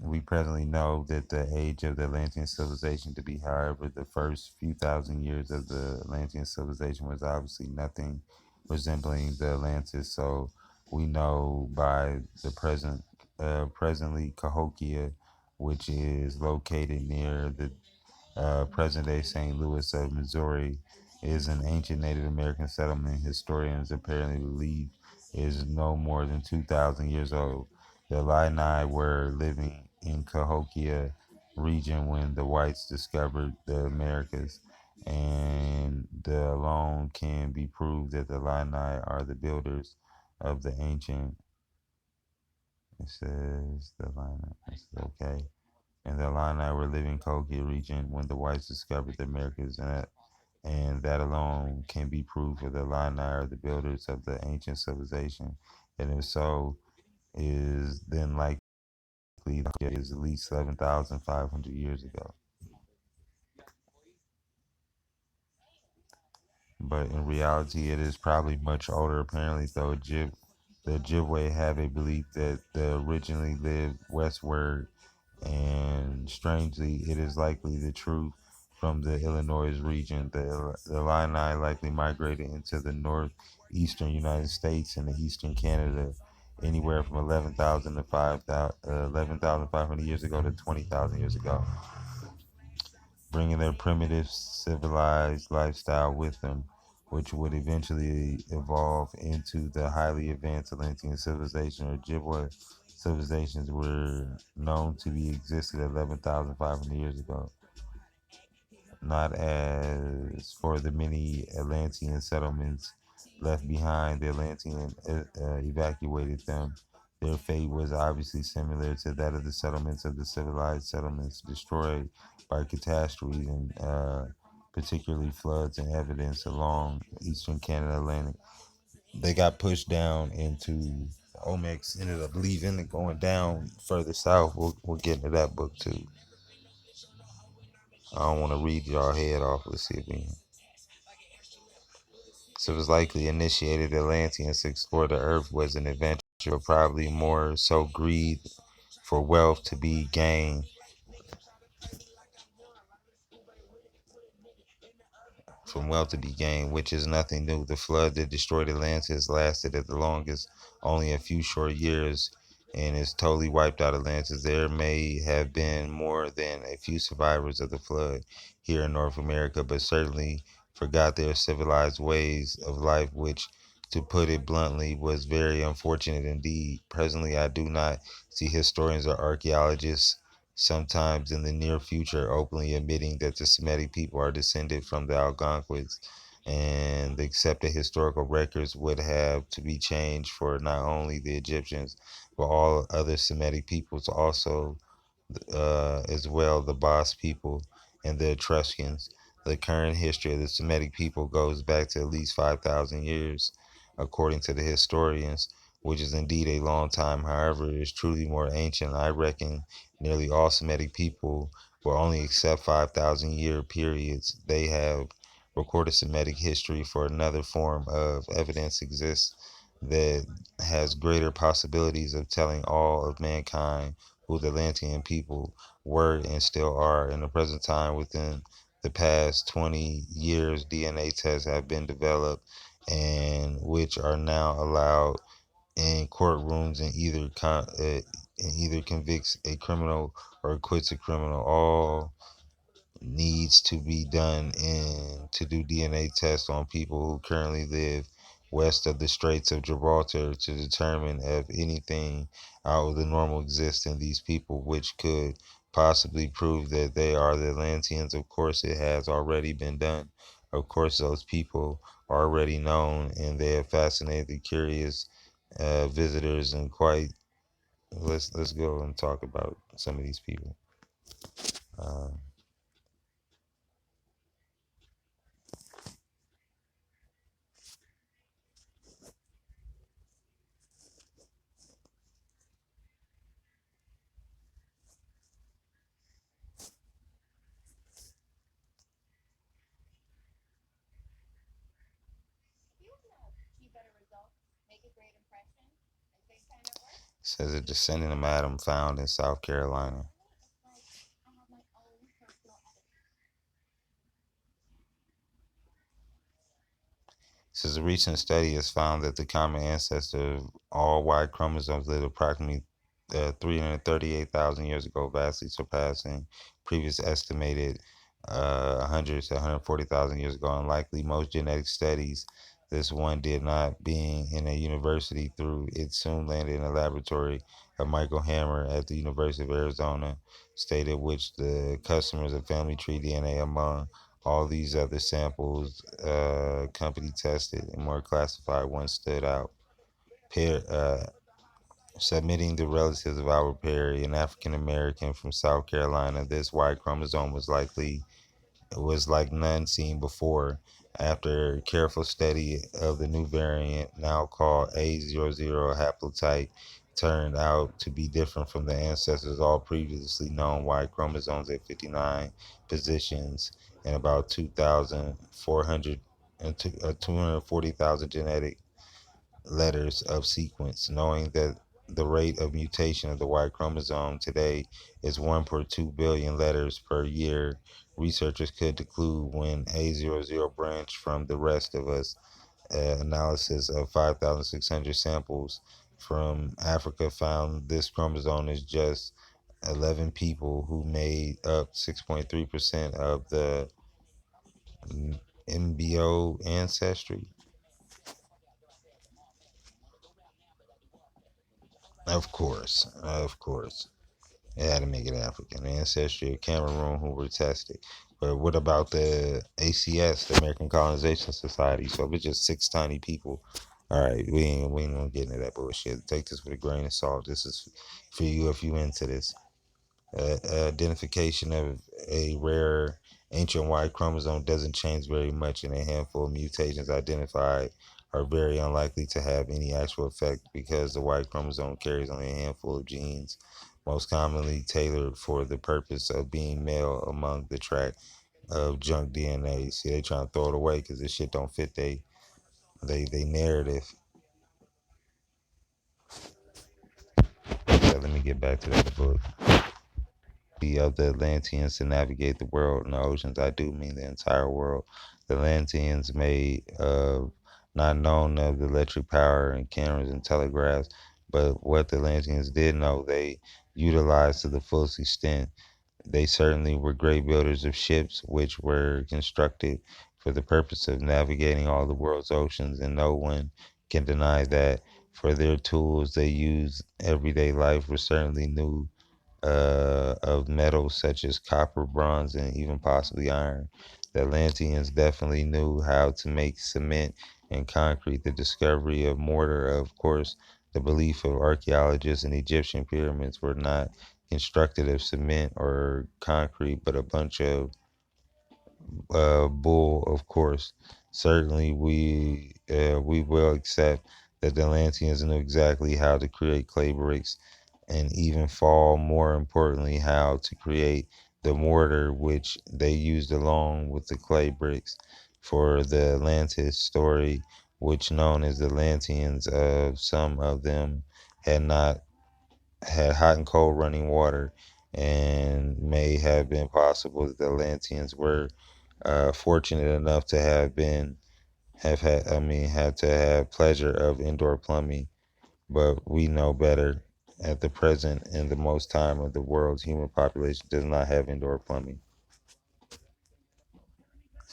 We presently know that the age of the Atlantean civilization to be, however, the first few thousand years of the Atlantean civilization was obviously nothing resembling the Atlantis. So we know by the presently Cahokia, which is located near the present day St. Louis of Missouri, is an ancient Native American settlement historians apparently believe is no more than 2,000 years old. The Illini were living in Cahokia region when the whites discovered the Americas, and the alone can be proved that the Illini are the builders of the ancient. It says the Illini. It's okay. And the Illini were living in Cahokia region when the whites discovered the Americas, and that alone can be proof that the Illini are the builders of the ancient civilization. And if so, is then likely is at least 7,500 years ago. But in reality, it is probably much older. Apparently, though, the Ojibwe have a belief that they originally lived westward, and strangely, it is likely the truth from the Illinois region. The Illini likely migrated into the northeastern United States and the eastern Canada anywhere from 11,000 to 5,000, 11,500 years ago to 20,000 years ago, bringing their primitive civilized lifestyle with them, which would eventually evolve into the highly advanced Atlantean civilization. Ojibwe civilizations were known to be existed 11,500 years ago. Not as for the many Atlantean settlements left behind, the Atlantean evacuated them. Their fate was obviously similar to that of the settlements of the civilized settlements destroyed by catastrophes and particularly floods and evidence along eastern Canada Atlantic. They got pushed down into Omex, ended up leaving and going down further south. We'll get into that book too. I don't want to read y'all head off. Let's see if we can. So it was likely initiated Atlanteans to explore the earth was an adventure, but probably more so greed for wealth to be gained from wealth to be gained, which is nothing new. The flood that destroyed Atlantis lasted at the longest only a few short years and it's totally wiped out Atlantis. There may have been more than a few survivors of the flood here in North America, but certainly forgot their civilized ways of life, which, to put it bluntly, was very unfortunate indeed. Presently, I do not see historians or archaeologists sometimes in the near future openly admitting that the Semitic people are descended from the Algonquins, and the accepted historical records would have to be changed for not only the Egyptians but all other Semitic peoples also, as well the Bas people and the Etruscans. The current history of the Semitic people goes back to at least 5,000 years, according to the historians, which is indeed a long time. However, it is truly more ancient. I reckon nearly all Semitic people will only accept 5,000 year periods. They have recorded Semitic history for another form of evidence exists that has greater possibilities of telling all of mankind who the Atlantean people were and still are. In the present time, within the past 20 years, DNA tests have been developed and which are now allowed in courtrooms and either convicts a criminal or acquits a criminal. All needs to be done and to do DNA tests on people who currently live west of the Straits of Gibraltar to determine if anything out of the normal exists in these people, which could possibly prove that they are the Atlanteans. Of course, it has already been done. Of course, those people are already known, and they have fascinated the curious visitors. And quite, let's go and talk about some of these people. Uh, says a descendant of Adam found in South Carolina. Says a recent study has found that the common ancestor of all Y chromosomes lived approximately 338,000 years ago, vastly surpassing previous estimated 100 to 140,000 years ago. Unlikely most genetic studies, this one did not, being in a university through it soon landed in a laboratory of Michael Hammer at the University of Arizona, stated which the customers of family tree DNA among all these other samples, company tested and more classified ones stood out. Pair, submitting the relatives of Albert Perry, an African American from South Carolina, this Y chromosome was like none seen before. After careful study of the new variant, now called A00 haplotype, turned out to be different from the ancestors' all previously known Y chromosomes at 59 positions and about 2,400 and 240,000 genetic letters of sequence, knowing that the rate of mutation of the Y chromosome today is 1 per 2 billion letters per year. Researchers could conclude when A00 branched from the rest of us. Analysis of 5,600 samples from Africa found this chromosome is just 11 people who made up 6.3% of the MBO ancestry. Of course. It had to make it African ancestry of Cameroon who were tested. But what about the ACS, the American Colonization Society? So if it's just six tiny people, all right, we ain't gonna get into that bullshit. Take this with a grain of salt. This is for you if you into this. Identification of a rare ancient Y chromosome doesn't change very much, and a handful of mutations identified are very unlikely to have any actual effect because the Y chromosome carries only a handful of genes, most commonly tailored for the purpose of being male among the track of junk DNA. See, they trying to throw it away because this shit don't fit they narrative. Let me get back to that book. Of the Atlanteans to navigate the world and the oceans. I do mean the entire world. The Atlanteans made not known of the electric power and cameras and telegraphs, but what the Atlanteans did know, they utilized to the fullest extent. They certainly were great builders of ships, which were constructed for the purpose of navigating all the world's oceans, and no one can deny that. For their tools they used everyday life were certainly new of metals such as copper, bronze, and even possibly iron. The Atlanteans definitely knew how to make cement and concrete. The discovery of mortar, of course, the belief of archaeologists and Egyptian pyramids were not constructed of cement or concrete, but a bunch of bull, of course. Certainly, we will accept that the Atlanteans knew exactly how to create clay bricks and even fall, more importantly, how to create the mortar which they used along with the clay bricks for the Atlantis story, which known as the Atlanteans. Some of them had not had hot and cold running water, and may have been possible that the Atlanteans were fortunate enough to have had had to have pleasure of indoor plumbing, but we know better. At the present and the most time of the world's human population does not have indoor plumbing.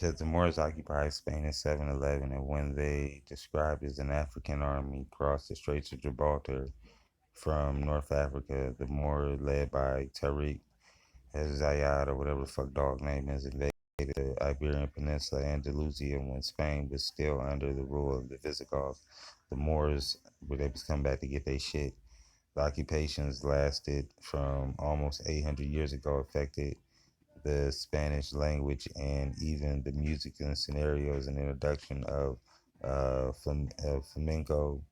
Because the Moors occupied Spain in 711, and when they described as an African army crossed the Straits of Gibraltar from North Africa, the Moors, led by Tariq Zayed, or whatever the fuck dog name is, invaded the Iberian Peninsula and Andalusia when Spain was still under the rule of the Visigoths. The Moors were able to come back to get their shit. The occupations lasted from almost 800 years ago, affected the Spanish language and even the music and scenarios and introduction of flamenco.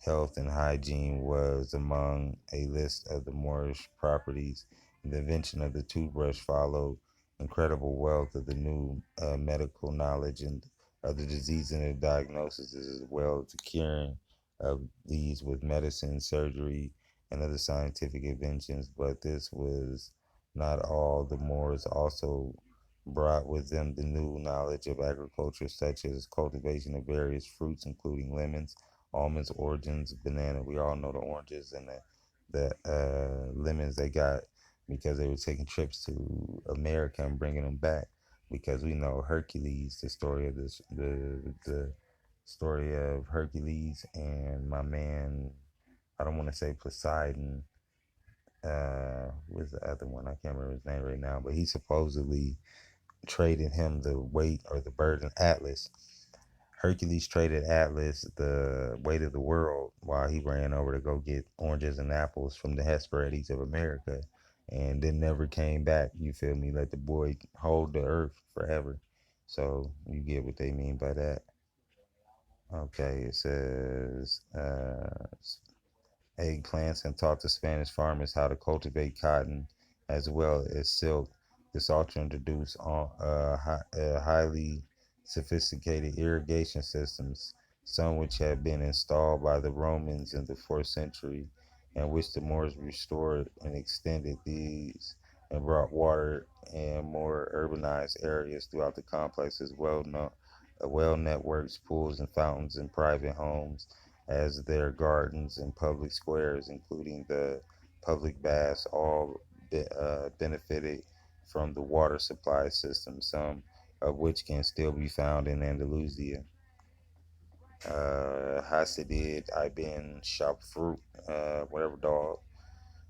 Health and hygiene was among a list of the Moorish properties. The invention of the toothbrush followed incredible wealth of the new medical knowledge and of the disease and the diagnosis, as well as the curing of these with medicine, surgery, and other scientific inventions. But this was not all. The Moors also brought with them the new knowledge of agriculture, such as cultivation of various fruits, including lemons, almonds, oranges, banana. We all know the oranges and the lemons they got because they were taking trips to America and bringing them back. Because we know Hercules, the story of this, the story of Hercules and my man. I don't want to say Poseidon. What's the other one? I can't remember his name right now, but he supposedly traded him the weight or the burden Atlas. Hercules traded Atlas the weight of the world while he ran over to go get oranges and apples from the Hesperides of America and then never came back. You feel me? Let the boy hold the earth forever. So you get what they mean by that. Okay, it says eggplants and taught the Spanish farmers how to cultivate cotton as well as silk. This also introduced highly sophisticated irrigation systems, some which had been installed by the Romans in the 4th century, and which the Moors restored and extended these and brought water and more urbanized areas throughout the complex as well networked pools and fountains in private homes as their gardens and public squares, including the public baths, all benefited from the water supply system, some of which can still be found in Andalusia. Hasidid ibn Shapfrut, whatever dog,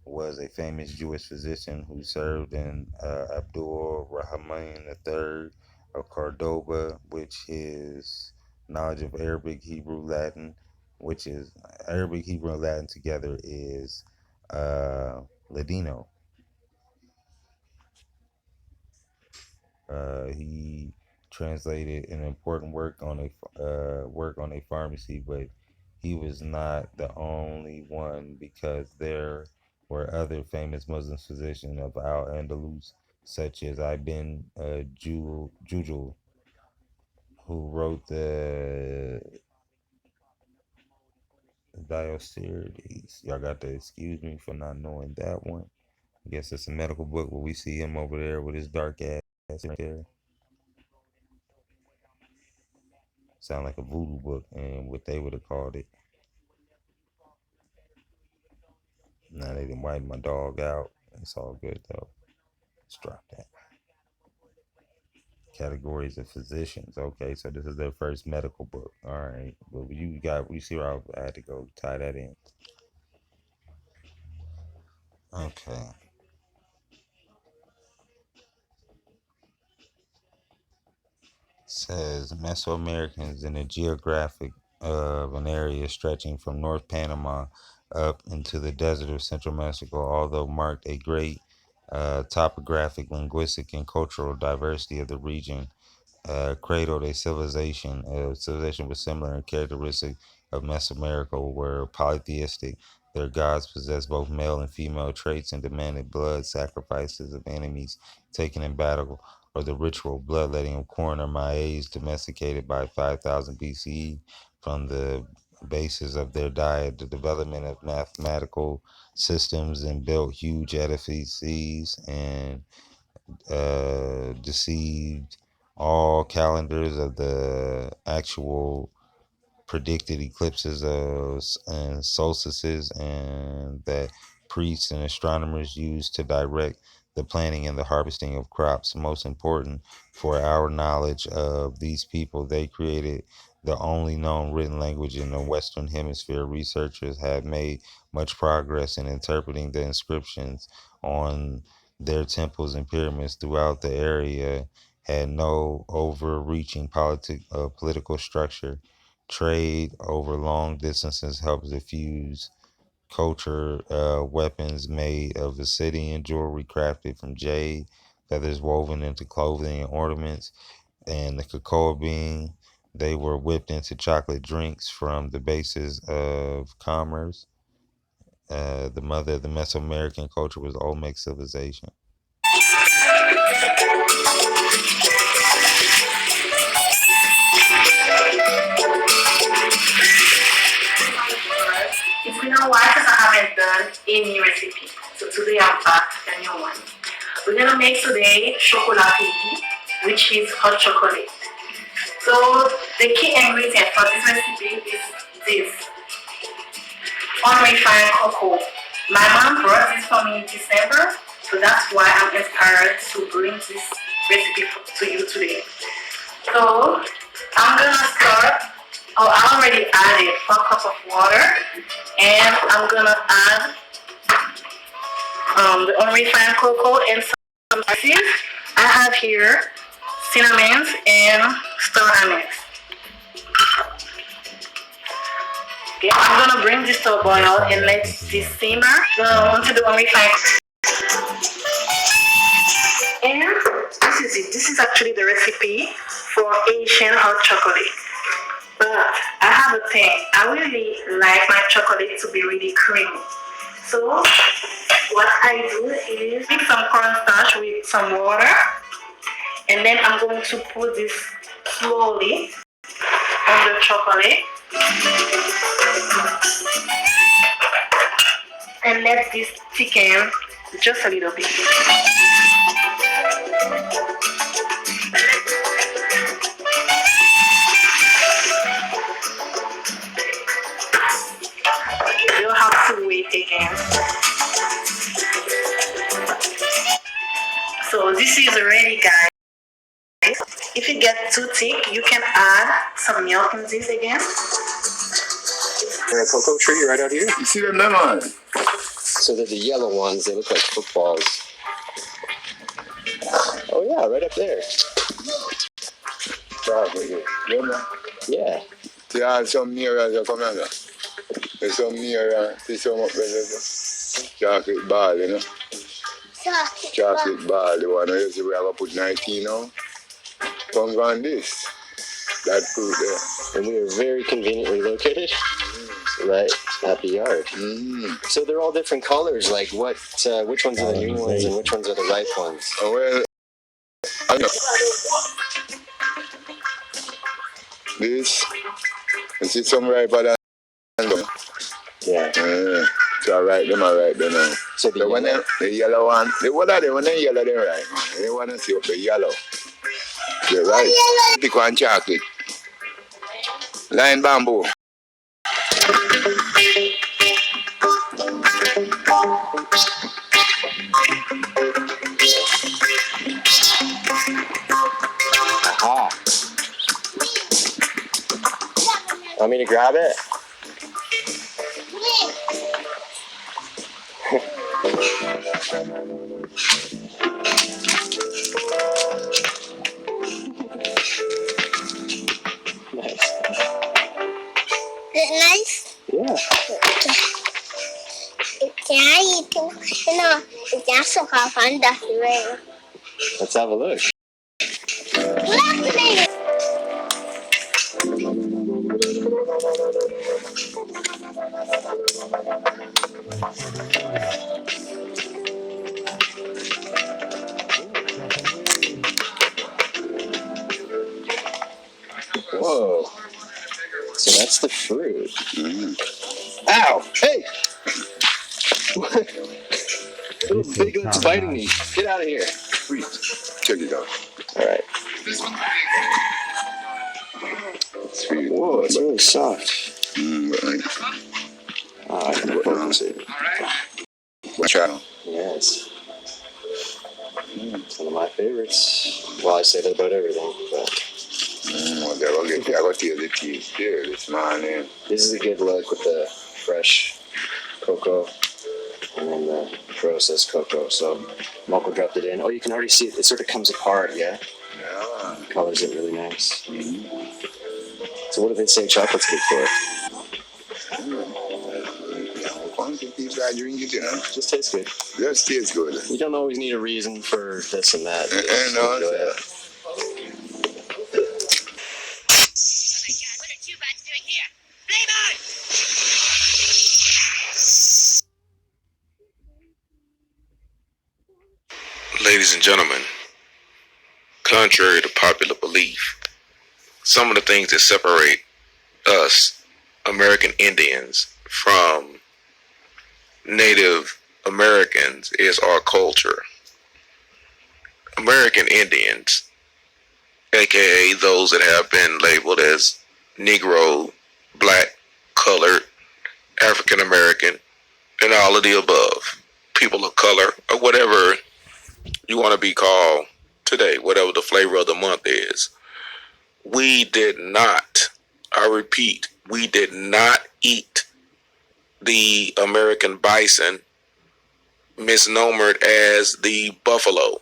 was a famous Jewish physician who served in Abdul Rahman III of Cordoba, which his knowledge of Arabic, Hebrew, Latin, which is Arabic, Hebrew, and Latin together is Ladino. He translated an important work on a pharmacy, but he was not the only one because there were other famous Muslim physicians of Al Andalus, such as Ibn Jujul, who wrote the Dioscorides. Y'all got to excuse me for not knowing that one. I guess it's a medical book, but we see him over there with his dark ass right there. Sound like a voodoo book and what they would have called it. Now they didn't wipe my dog out. It's all good though. Let's drop that. Categories of physicians. Okay, so this is their first medical book. All right, but you see where I had to go tie that in. Okay, says Mesoamericans in a geographic of an area stretching from North Panama up into the desert of central Mexico, although marked a great topographic, linguistic, and cultural diversity of the region, cradled a civilization. A civilization was similar in characteristic of Mesoamerica, were polytheistic. Their gods possessed both male and female traits and demanded blood sacrifices of enemies taken in battle, or the ritual bloodletting of corn or maize, domesticated by 5000 BCE. From the basis of their diet, the development of mathematical systems, and built huge edifices and deceived all calendars of the actual predicted eclipses and solstices, and that priests and astronomers used to direct the planting and the harvesting of crops. Most important for our knowledge of these people, they created the only known written language in the Western Hemisphere. Researchers have made much progress in interpreting the inscriptions on their temples and pyramids throughout the area. Had no overreaching political structure. Trade over long distances helps diffuse culture. Weapons made of obsidian, jewelry crafted from jade, feathers woven into clothing and ornaments, and the cocoa bean. They were whipped into chocolate drinks from the basis of commerce. The mother of the Mesoamerican culture was Olmec civilization. It's been a while since I haven't done any recipe, so today I'm back with a new one. We're gonna make today chocolat pays, which is hot chocolate. So the key ingredient for this recipe is this unrefined cocoa. My mom brought this for me in December, so that's why I'm inspired to bring this recipe to you today. So I'm gonna start. Oh, I already added 4 cups of water, and I'm gonna add the unrefined cocoa and some spices. I have here cinnamons and star anise. Okay, I'm gonna bring this to a boil and let this simmer onto the unrefined. And this is it. This is actually the recipe for Asian hot chocolate. But I have a thing. I really like my chocolate to be really creamy. So what I do is mix some cornstarch with some water, and then I'm going to put this slowly on the chocolate and let this thicken just a little bit. You'll have to wait again. So this is ready, guys. If it gets too thick, you can add some milk in this again. A cocoa tree right out here. You see them lemon? So they're the yellow ones. They look like footballs. Oh yeah, right up there. Lemon. Yeah. There are some near that come here. There's some near, see some up there. Chocolate ball, you know? Chocolate ball, the one you see we have to put 19 on. Comes on this. That fruit there. And we are very conveniently located. Right at the yard. So they're all different colors. Like what? Which ones are the new ones and which ones are the ripe ones? Oh, well, I know. This, you see some riper than yeah. So I write them now. So the yellow? The yellow one, what are they? When they yellow, they right. They want to see up the yellow. They're right. Pick one chocolate. Line bamboo. Aha. Want me to grab it? Nice. Is it nice? Yeah. Let's have a look. Whoa. So that's the fruit. Ow! Hey! Little piglet's biting me. Get out of here. Check it out. Alright. Whoa, it's really soft. Right. I can focus it. Watch out. Yes. It's one of my favorites. Well, I say that about everything, but this is a good look with the fresh cocoa and then the processed cocoa. So Moko dropped it in. Oh, you can already see it. It sort of comes apart, yeah? Yeah. Colors it really nice. So what do they say chocolate's good for? Just tastes good. Just tastes good. You don't always need a reason for this and that. You just No, enjoy it. What are two bots doing here? Flame on! Ladies and gentlemen, contrary to popular belief, some of the things that separate us, American Indians, from Native Americans is our culture. American Indians, aka those that have been labeled as Negro, Black, Colored, African American, and all of the above, people of color, or whatever you want to be called today, whatever the flavor of the month is. We did not, I repeat, we did not eat the American bison, misnomered as the buffalo.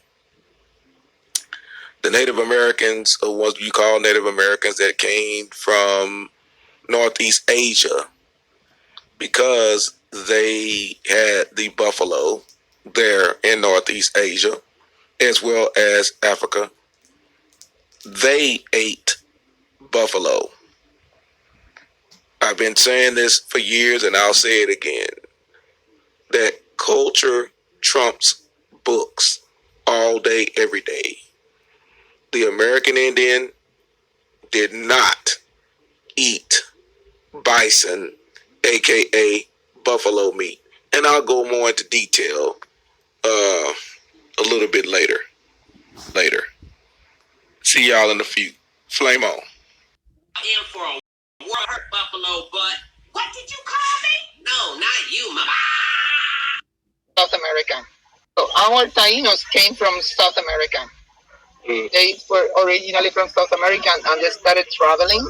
The Native Americans, or what you call Native Americans, that came from Northeast Asia, because they had the buffalo there in Northeast Asia, as well as Africa, they ate buffalo. I've been saying this for years, and I'll say it again, that culture trumps books all day, every day. The American Indian did not eat bison, aka buffalo meat. And I'll go more into detail a little bit later. See y'all in a few. Flame on. In for a hurt buffalo butt. What did you call me? No, not you, mama. South American. So our Tainos came from South America. They were originally from South America, and they started traveling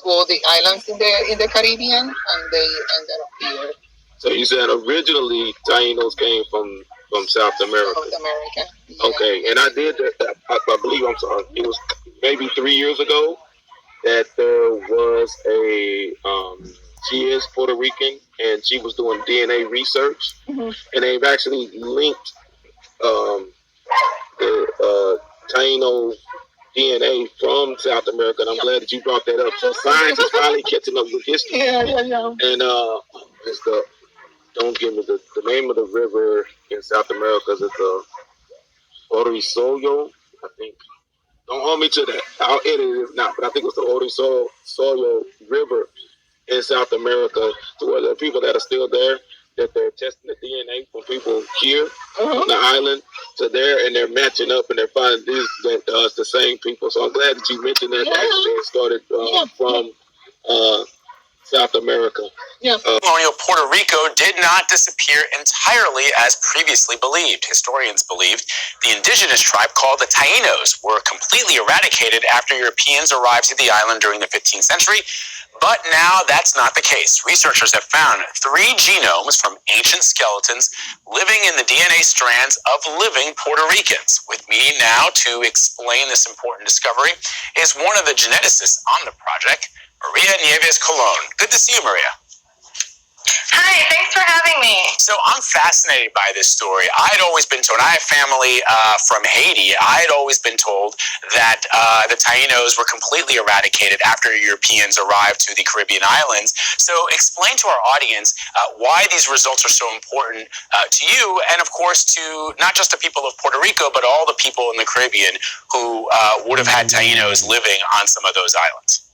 to the islands in the Caribbean, and they ended up here. So you said originally Tainos came from South America. South America. Yeah. Okay, and I did that. I believe, I'm sorry, it was maybe 3 years ago that there was a she is Puerto Rican, and she was doing DNA research, and they've actually linked the Taino DNA from South America, and I'm glad that you brought that up. So science is finally catching up with history. Yeah. And it's don't give me the name of the river in South America. It's the Orisollo, I think. Don't hold me to that. I'll edit it now, but I think it's the Orisollo River in South America, to where the people that are still there, that they're testing the DNA from people here on the island to there, and they're matching up, and they're finding that it's the same people. So I'm glad that you mentioned that. Actually, it started from South America. Colonial Puerto Rico did not disappear entirely as previously believed. Historians believed the indigenous tribe called the Tainos were completely eradicated after Europeans arrived to the island during the 15th century, but now that's not the case. Researchers have found 3 genomes from ancient skeletons living in the DNA strands of living Puerto Ricans. With me now to explain this important discovery is one of the geneticists on the project, Maria Nieves Colon. Good to see you, Maria. Hi, thanks for having me. So I'm fascinated by this story. I'd always been told, I have family from Haiti, I'd always been told that the Tainos were completely eradicated after Europeans arrived to the Caribbean islands. So explain to our audience why these results are so important to you, and of course to not just the people of Puerto Rico, but all the people in the Caribbean who would have had Tainos living on some of those islands.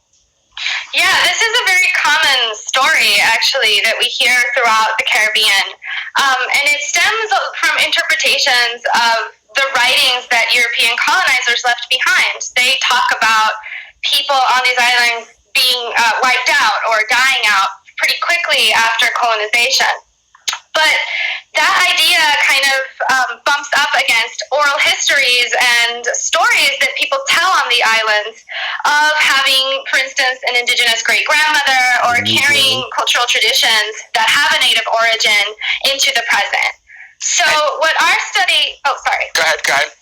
Yeah, this is a very common story, actually, that we hear throughout the Caribbean. And it stems from interpretations of the writings that European colonizers left behind. They talk about people on these islands being wiped out or dying out pretty quickly after colonization. But that idea kind of bumps up against oral histories and stories that people tell on the islands of having, for instance, an indigenous great-grandmother or carrying cultural traditions that have a native origin into the present. So what our study... Oh, sorry. Go ahead.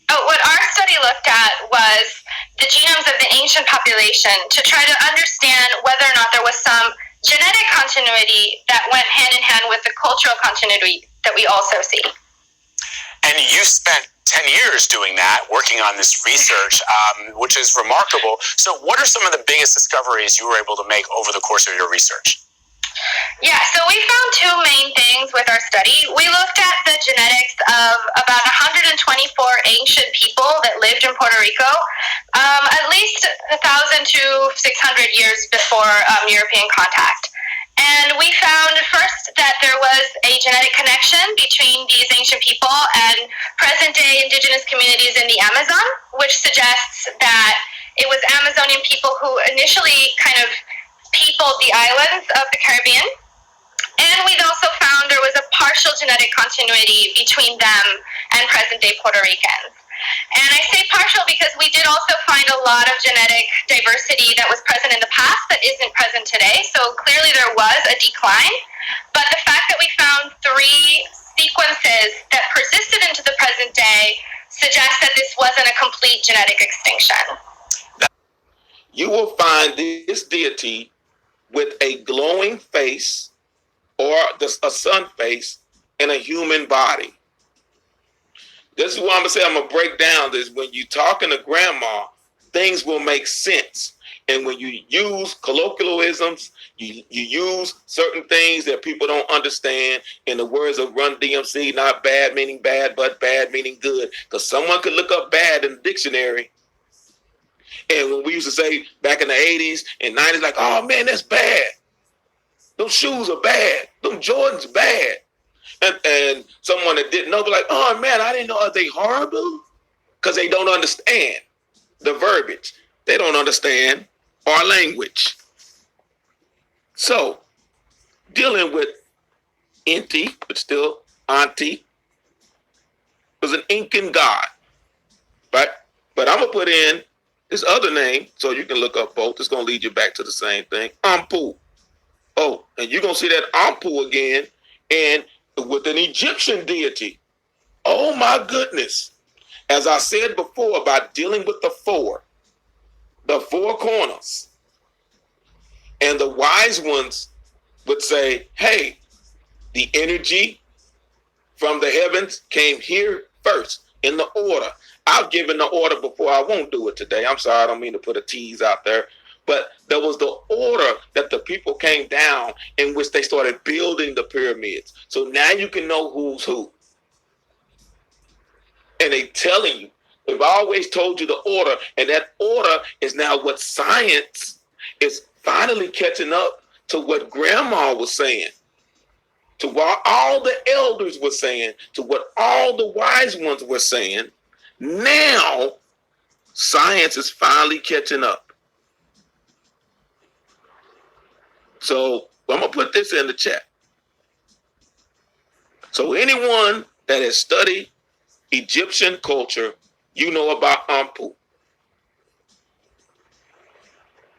What our study looked at was the genomes of the ancient population to try to understand whether or not there was some genetic continuity that went hand in hand with the cultural continuity that we also see. And you spent 10 years doing that, working on this research, which is remarkable. So what are some of the biggest discoveries you were able to make over the course of your research? Yeah, so we found two main things with our study. We looked at the genetics of about 124 ancient people that lived in Puerto Rico, at least 1,000 to 600 years before European contact. And we found first that there was a genetic connection between these ancient people and present-day indigenous communities in the Amazon, which suggests that it was Amazonian people who initially kind of peopled the islands of the Caribbean. And we also found there was a partial genetic continuity between them and present-day Puerto Ricans. And I say partial because we did also find a lot of genetic diversity that was present in the past that isn't present today. So clearly there was a decline. But the fact that we found 3 sequences that persisted into the present day suggests that this wasn't a complete genetic extinction. You will find this deity with a glowing face or a sun face in a human body. This is what I'm going to say. I'm going to break down this. When you're talking to grandma, things will make sense. And when you use colloquialisms, you use certain things that people don't understand. In the words of Run DMC, not bad meaning bad, but bad meaning good. Because someone could look up bad in the dictionary. And when we used to say back in the 80s and 90s, like, oh man, that's bad. Those shoes are bad. Them Jordans bad. And someone that didn't know, be like, oh man, I didn't know. Are they horrible? Because they don't understand the verbiage. They don't understand our language. So, dealing with Inti, but still Auntie, was an Incan god, right? But I'm going to put in this other name so you can look up both. It's going to lead you back to the same thing. Ampu. Oh, and you're going to see that Ampu again and with an Egyptian deity. Oh my goodness. As I said before about dealing with the four corners. And the wise ones would say, hey, the energy from the heavens came here first in the order. I've given the order before. I won't do it today. I'm sorry. I don't mean to put a tease out there. But there was the order that the people came down in which they started building the pyramids. So now you can know who's who. And they telling you, they've always told you the order. And that order is now what science is finally catching up to what grandma was saying, to what all the elders were saying, to what all the wise ones were saying. Now, science is finally catching up. So I'm going to put this in the chat. So anyone that has studied Egyptian culture, you know about Ampu.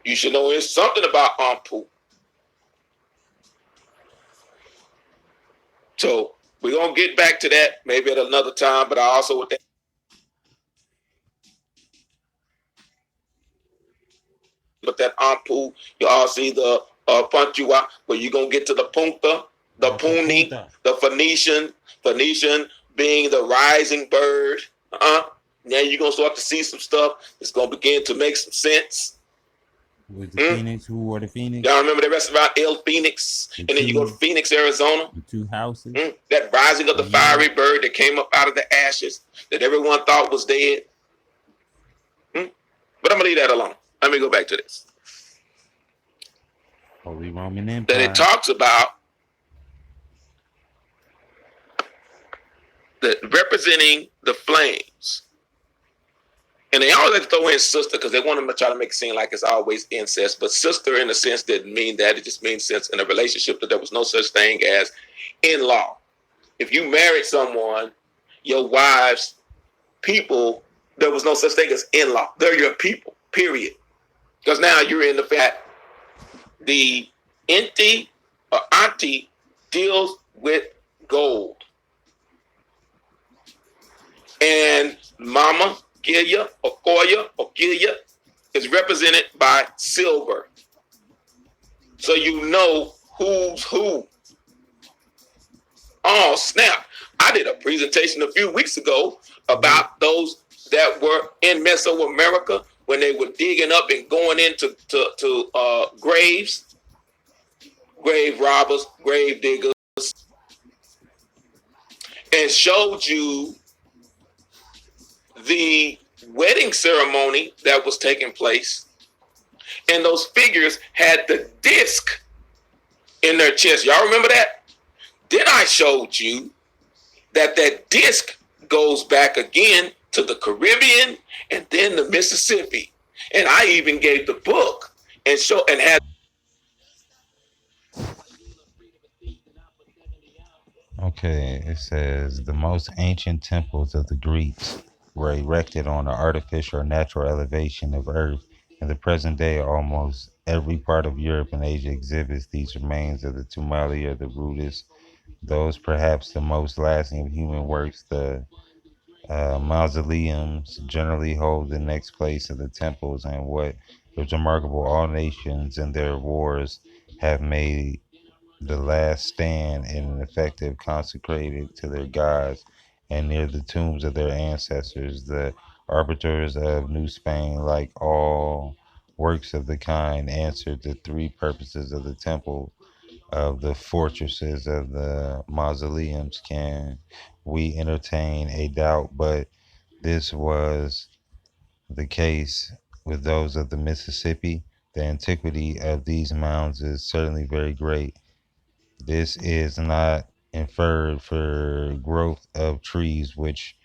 You should know something about Ampu. So we're going to get back to that maybe at another time, but I also with that. But that Ampu, you all see the Puntua, where you're going to get to the Punta, the Puni, the Phoenician being the rising bird. Now you're going to start to see some stuff. It's going to begin to make some sense. Was the Phoenix? Who wore the Phoenix? Y'all remember the restaurant El Phoenix? And then you go to Phoenix, Arizona. The 2 houses. That rising of the fiery bird that came up out of the ashes that everyone thought was dead. But I'm going to leave that alone. Let me go back to this. Holy Roman Empire. That it talks about that representing the flames And they always like to throw in sister because they want to try to make it seem like it's always incest. But sister, in a sense, didn't mean that. It just means sense in a relationship that there was no such thing as in-law. If you married someone, your wife's people, there was no such thing as in-law. They're your people, period. Because now you're in the fact the auntie or auntie deals with gold. And Mama Gilia or Koya or Gilia is represented by silver. So you know who's who. Oh, snap. I did a presentation a few weeks ago about those that were in Mesoamerica when they were digging up and going into graves, grave robbers, grave diggers, and showed you the wedding ceremony that was taking place. And those figures had the disc in their chest. Y'all remember that? Then I showed you that disc goes back again to the Caribbean and then the Mississippi. And I even gave the book and had. Okay, it says the most ancient temples of the Greeks were erected on an artificial or natural elevation of Earth. In the present day, almost every part of Europe and Asia exhibits these remains of the tumuli or the rudis. Those perhaps the most lasting of human works, the mausoleums, generally hold the next place of the temples, and what is remarkable, all nations in their wars have made the last stand in an effective consecrated to their gods and near the tombs of their ancestors. The arbiters of New Spain, like all works of the kind, answered the three purposes of the temple, of the fortresses, of the mausoleums. Can we entertain a doubt? But this was the case with those of the Mississippi. The antiquity of these mounds is certainly very great. This is not inferred for growth of trees, which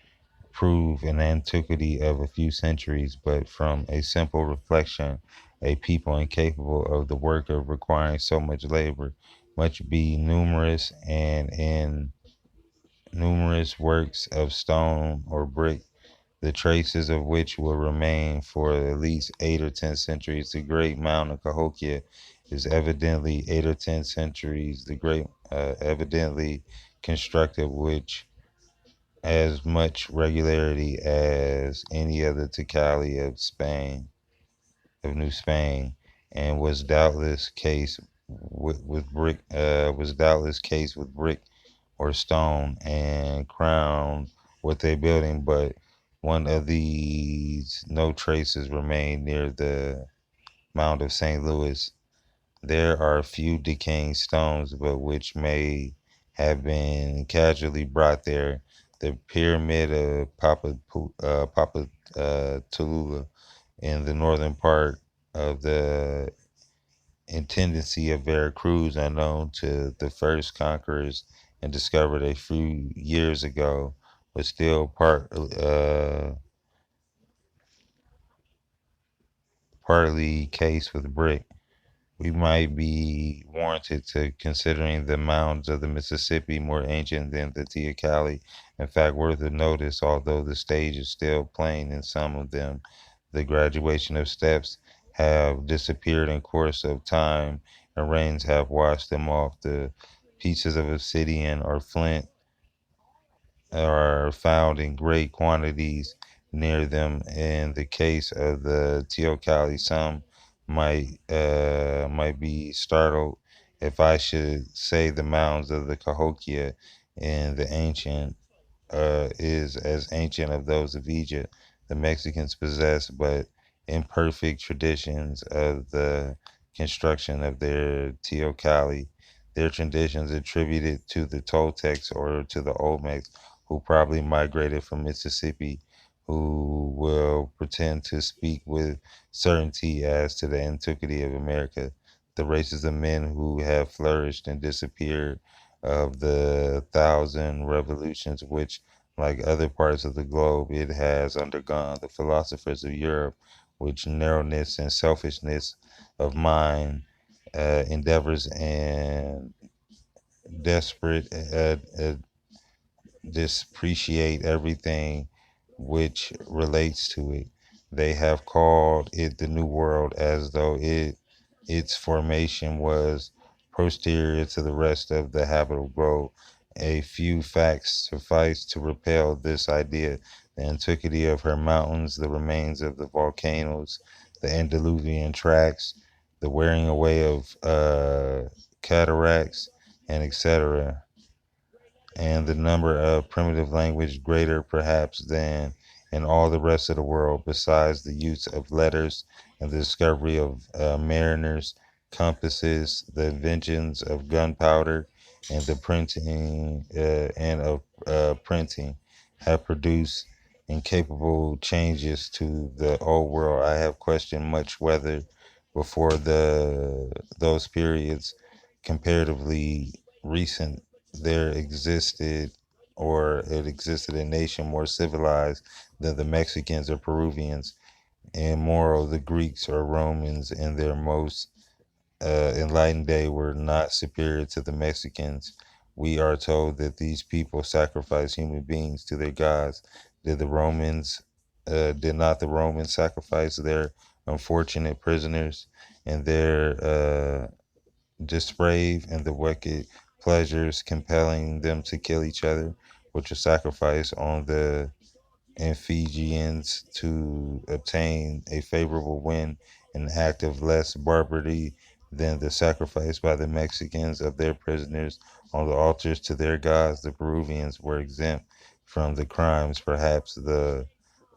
prove an antiquity of a few centuries, but from a simple reflection, a people incapable of the work of requiring so much labor must be numerous, and in numerous works of stone or brick, the traces of which will remain for at least 8 or 10 centuries. The great mound of Cahokia is evidently 8 or 10 centuries. The great, evidently constructed, which as much regularity as any other Tecali of Spain, of New Spain, and was doubtless case with brick, was doubtless case with brick or stone and crowned with a building, but one of these no traces remain near the Mount of St. Louis. There are a few decaying stones, but which may have been casually brought there. The pyramid of Papa Tallulah in the northern part of the intendancy of Veracruz, unknown to the first conquerors and discovered a few years ago, was still partly cased with brick. We might be warranted to considering the mounds of the Mississippi more ancient than the Teocalli. In fact, worth of notice, although the stage is still plain in some of them, the graduation of steps have disappeared in course of time, and rains have washed them off. The pieces of obsidian or flint are found in great quantities near them. In the case of the teocalli, some might be startled if I should say the mounds of the Cahokia in the ancient is as ancient of those of Egypt. The Mexicans possess but imperfect traditions of the construction of their teocalli. Their traditions attributed to the Toltecs or to the Olmecs, who probably migrated from Mississippi, who will pretend to speak with certainty as to the antiquity of America. The races of men who have flourished and disappeared, of the thousand revolutions which Like other parts of the globe, it has undergone. The philosophers of Europe, which narrowness and selfishness of mind, endeavors and desperate disappreciate everything which relates to it. They have called it the New World as though its formation was posterior to the rest of the habitable globe. A few facts suffice to repel this idea. The antiquity of her mountains, the remains of the volcanoes, the antediluvian tracks, the wearing away of cataracts, and etc., and the number of primitive language greater perhaps than in all the rest of the world, besides the use of letters and the discovery of mariners, compasses, the inventions of gunpowder, and the printing and of printing, have produced incapable changes to the old world. I have questioned much whether before the those periods comparatively recent there existed or it existed a nation more civilized than the Mexicans or Peruvians, and moreover, the Greeks or Romans in their most enlightened day were not superior to the Mexicans. We are told that these people sacrificed human beings to their gods. Did not the Romans sacrifice their unfortunate prisoners and their disbrave and the wicked pleasures compelling them to kill each other, which was sacrifice on the Amphibians to obtain a favorable win, an act of less barbarity than the sacrifice by the Mexicans of their prisoners on the altars to their gods. The Peruvians were exempt from the crimes, perhaps the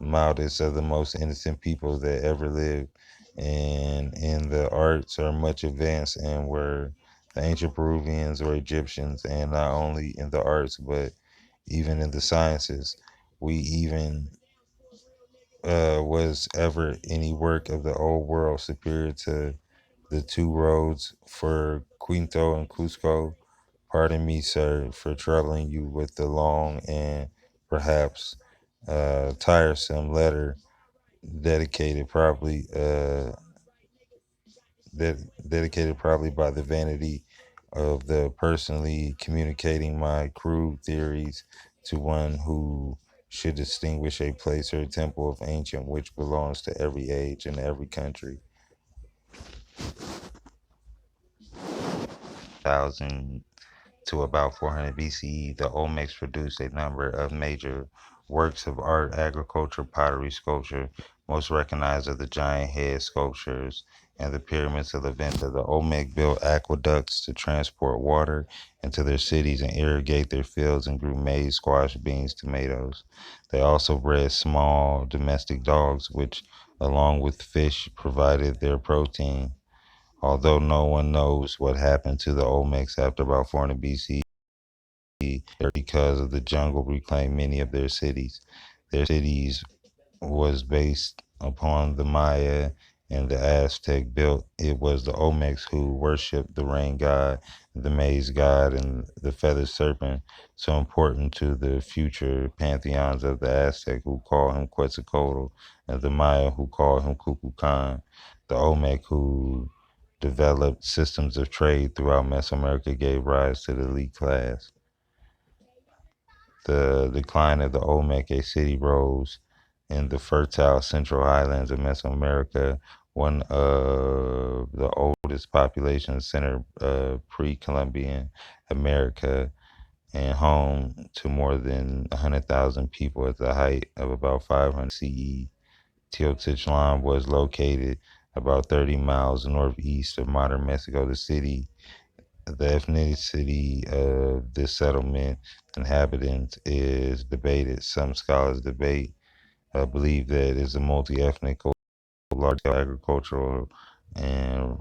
mildest of the most innocent people that ever lived, and in the arts are much advanced and were the ancient Peruvians or Egyptians, and not only in the arts but even in the sciences. We even was ever any work of the old world superior to the two roads for Quinto and Cusco? Pardon me, sir, for troubling you with the long and perhaps tiresome letter dedicated probably dedicated probably by the vanity of the personally communicating my crude theories to one who should distinguish a place or a temple of ancient which belongs to every age and every country. 1000 to about 400 BCE, the Olmecs produced a number of major works of art, agriculture, pottery, sculpture. Most recognized are the giant head sculptures and the pyramids of Levanto. The Olmec built aqueducts to transport water into their cities and irrigate their fields and grew maize, squash, beans, tomatoes. They also bred small domestic dogs, which, along with fish, provided their protein. Although no one knows what happened to the Olmecs after about 400 BC, because of the jungle reclaimed many of their cities. Their cities was based upon the Maya and the Aztec built. It was the Olmecs who worshipped the rain god, the maize god, and the feathered serpent, so important to the future pantheons of the Aztec who called him Quetzalcoatl, and the Maya who called him Kukulkan. The Olmec who developed systems of trade throughout Mesoamerica gave rise to the elite class. The decline of the Olmec, a city rose in the fertile central highlands of Mesoamerica, one of the oldest population center pre-Columbian America, and home to more than 100,000 people at the height of about 500 CE. Teotihuacan was located about 30 miles northeast of modern Mexico. The ethnicity of this settlement inhabitants is debated. Some scholars believe that it's a multi-ethnic, large agricultural, and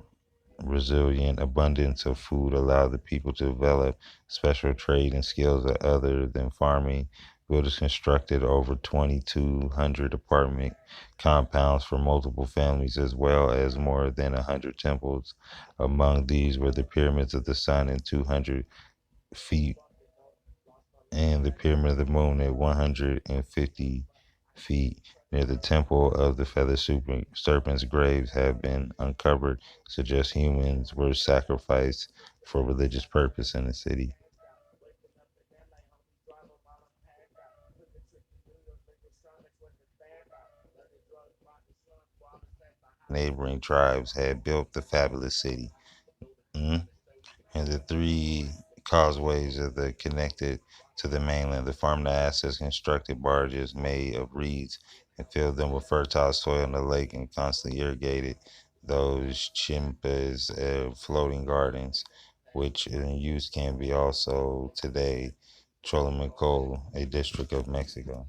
resilient abundance of food allow the people to develop special trade and skills other than farming. Builders constructed over 2,200 apartment compounds for multiple families, as well as more than 100 temples. Among these were the pyramids of the sun and 200 feet and the Pyramid of the Moon at 150 feet near the Temple of the Feather Serpent's graves have been uncovered, suggest humans were sacrificed for religious purpose in the city. Neighboring tribes had built the fabulous city. Mhm. And the three causeways of the connected to the mainland. The farmer assets constructed barges made of reeds and filled them with fertile soil in the lake and constantly irrigated those chimpas, floating gardens, which in use can be also today Cholomicol, a district of Mexico.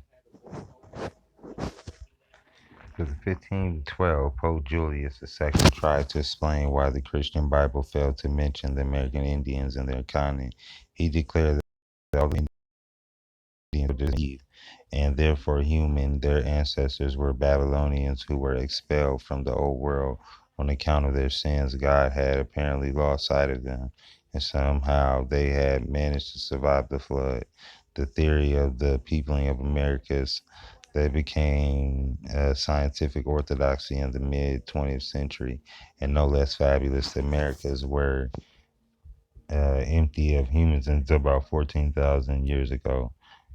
In 1512, Pope Julius II tried to explain why the Christian Bible failed to mention the American Indians in their continent. He declared that all the Indians were deceived and therefore human. Their ancestors were Babylonians who were expelled from the old world on account of their sins. God had apparently lost sight of them, and somehow they had managed to survive the flood. The theory of the peopling of Americas that became scientific orthodoxy in the mid 20th century, and no less fabulous. The Americas were empty of humans until about 14,000 years ago.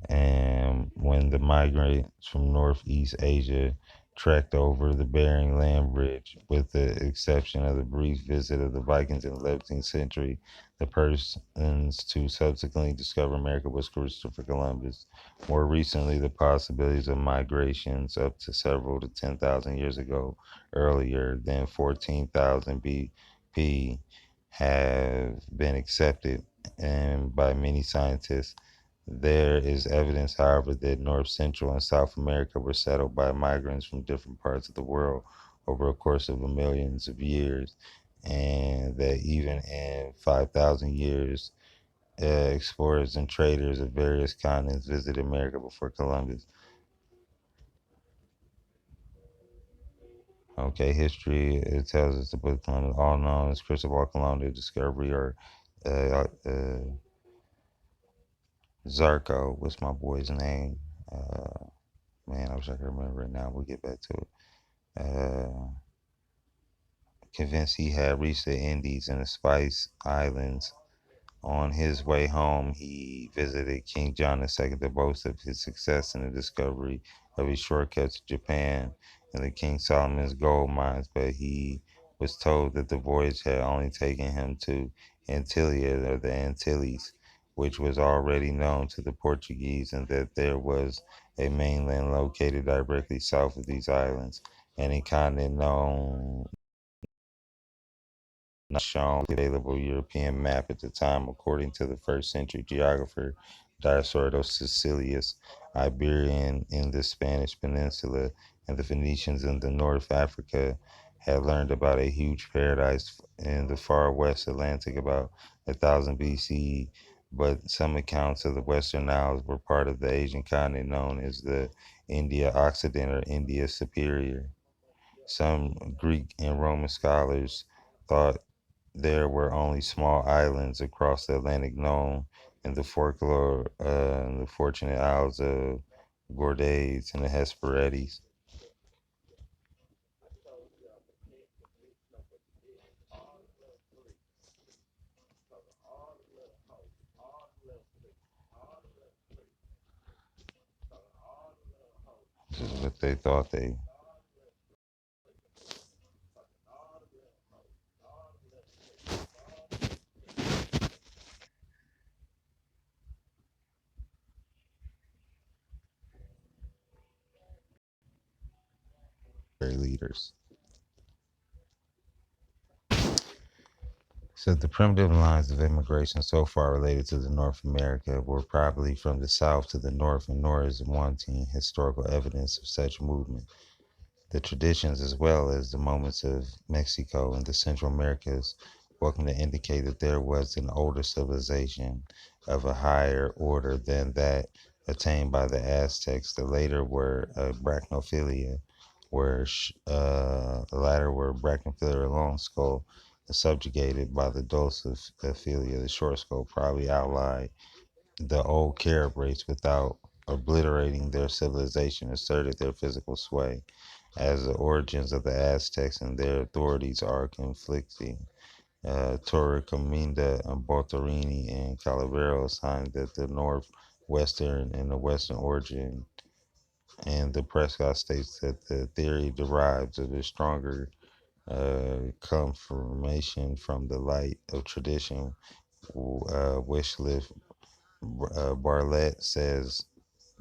And when the migrants from Northeast Asia trekked over the Bering Land Bridge, with the exception of the brief visit of the Vikings in the 11th century, the persons to subsequently discover America was Christopher Columbus. More recently, the possibilities of migrations up to several to 10,000 years ago, earlier than 14,000 BP, have been accepted and by many scientists. There is evidence, however, that North, Central, and South America were settled by migrants from different parts of the world over a course of millions of years, and that even in 5,000 years, explorers and traders of various continents visited America before Columbus. Okay, history, it tells us the book Columbus, all known as Christopher Columbus, the discovery, or Zarko. What's my boy's name? Uh, Man, I wish I could remember it now. We'll get back to it. Convinced he had reached the Indies and the Spice Islands. On his way home, he visited King John II to boast of his success in the discovery of his shortcuts to Japan and the King Solomon's gold mines, but he was told that the voyage had only taken him to Antillia, or the Antilles, which was already known to the Portuguese, and that there was a mainland located directly south of these islands, and a continent known not shown the available European map at the time, according to the first century geographer Dioscorides Sicilius. Iberian in the Spanish peninsula and the Phoenicians in the North Africa had learned about a huge paradise in the far west Atlantic about 1000 BC, but some accounts of the Western Isles were part of the Asian continent known as the India Occident or India Superior. Some Greek and Roman scholars thought there were only small islands across the Atlantic known in the folklore, the Fortunate Isles of Gordes and the Hesperides. This is what they thought they were leaders. So the primitive lines of immigration so far related to the North America were probably from the south to the north, and nor is wanting historical evidence of such movement. The traditions, as well as the moments of Mexico and the Central Americas, welcome to indicate that there was an older civilization of a higher order than that attained by the Aztecs. The later were Brachyphilia, the latter were Brachyphilia long skull, subjugated by the Dulciphilia, the short skull, probably outlined The old Carib race, without obliterating their civilization, asserted their physical sway, as the origins of the Aztecs and their authorities are conflicting. Torrecominda and Bortorini and Calavero assigned that the northwestern and the western origin, and the Prescott states that the theory derives of a stronger confirmation from the light of tradition. Wishliff Barlett says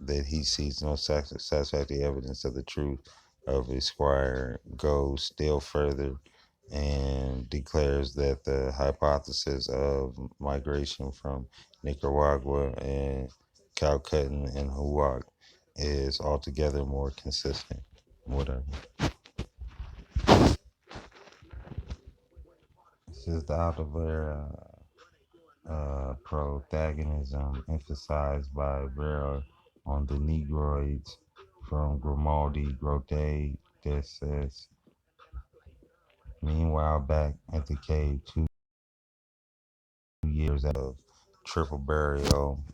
that he sees no satisfactory evidence of the truth of Esquire, goes still further and declares that the hypothesis of migration from Nicaragua and Calcutta and Huac is altogether more consistent. Whatever. This is the Altabera protagonism emphasized by Vera on the Negroids from Grimaldi, Grote, Deces. Meanwhile, back at the cave, 2 years of triple burial,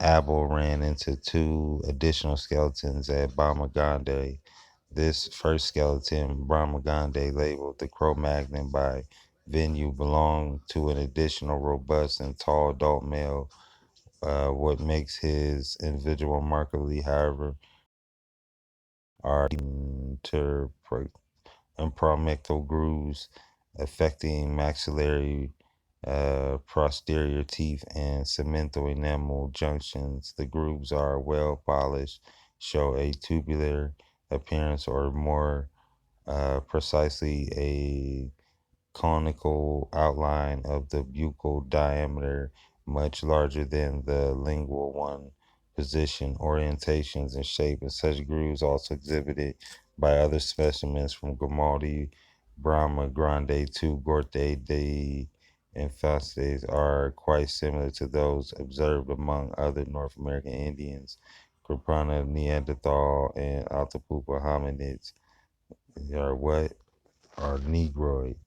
Abel ran into 2 additional skeletons at Bamagande. This first skeleton, Bramagande, labeled the Cro-Magnon by Venue, belonged to an additional robust and tall adult male. What makes his individual remarkably, however, are impromectal grooves affecting maxillary, posterior teeth, and segmental enamel junctions. The grooves are well polished, show a tubular appearance, or more precisely a conical outline of the buccal diameter, much larger than the lingual one. Position, orientations, and shape of such grooves, also exhibited by other specimens from Grimaldi, Brahma Grande to Gorte de Infastes, are quite similar to those observed among other North American Indians, Grapana, Neanderthal, and Atapupa hominids. They are what? Are Negroid.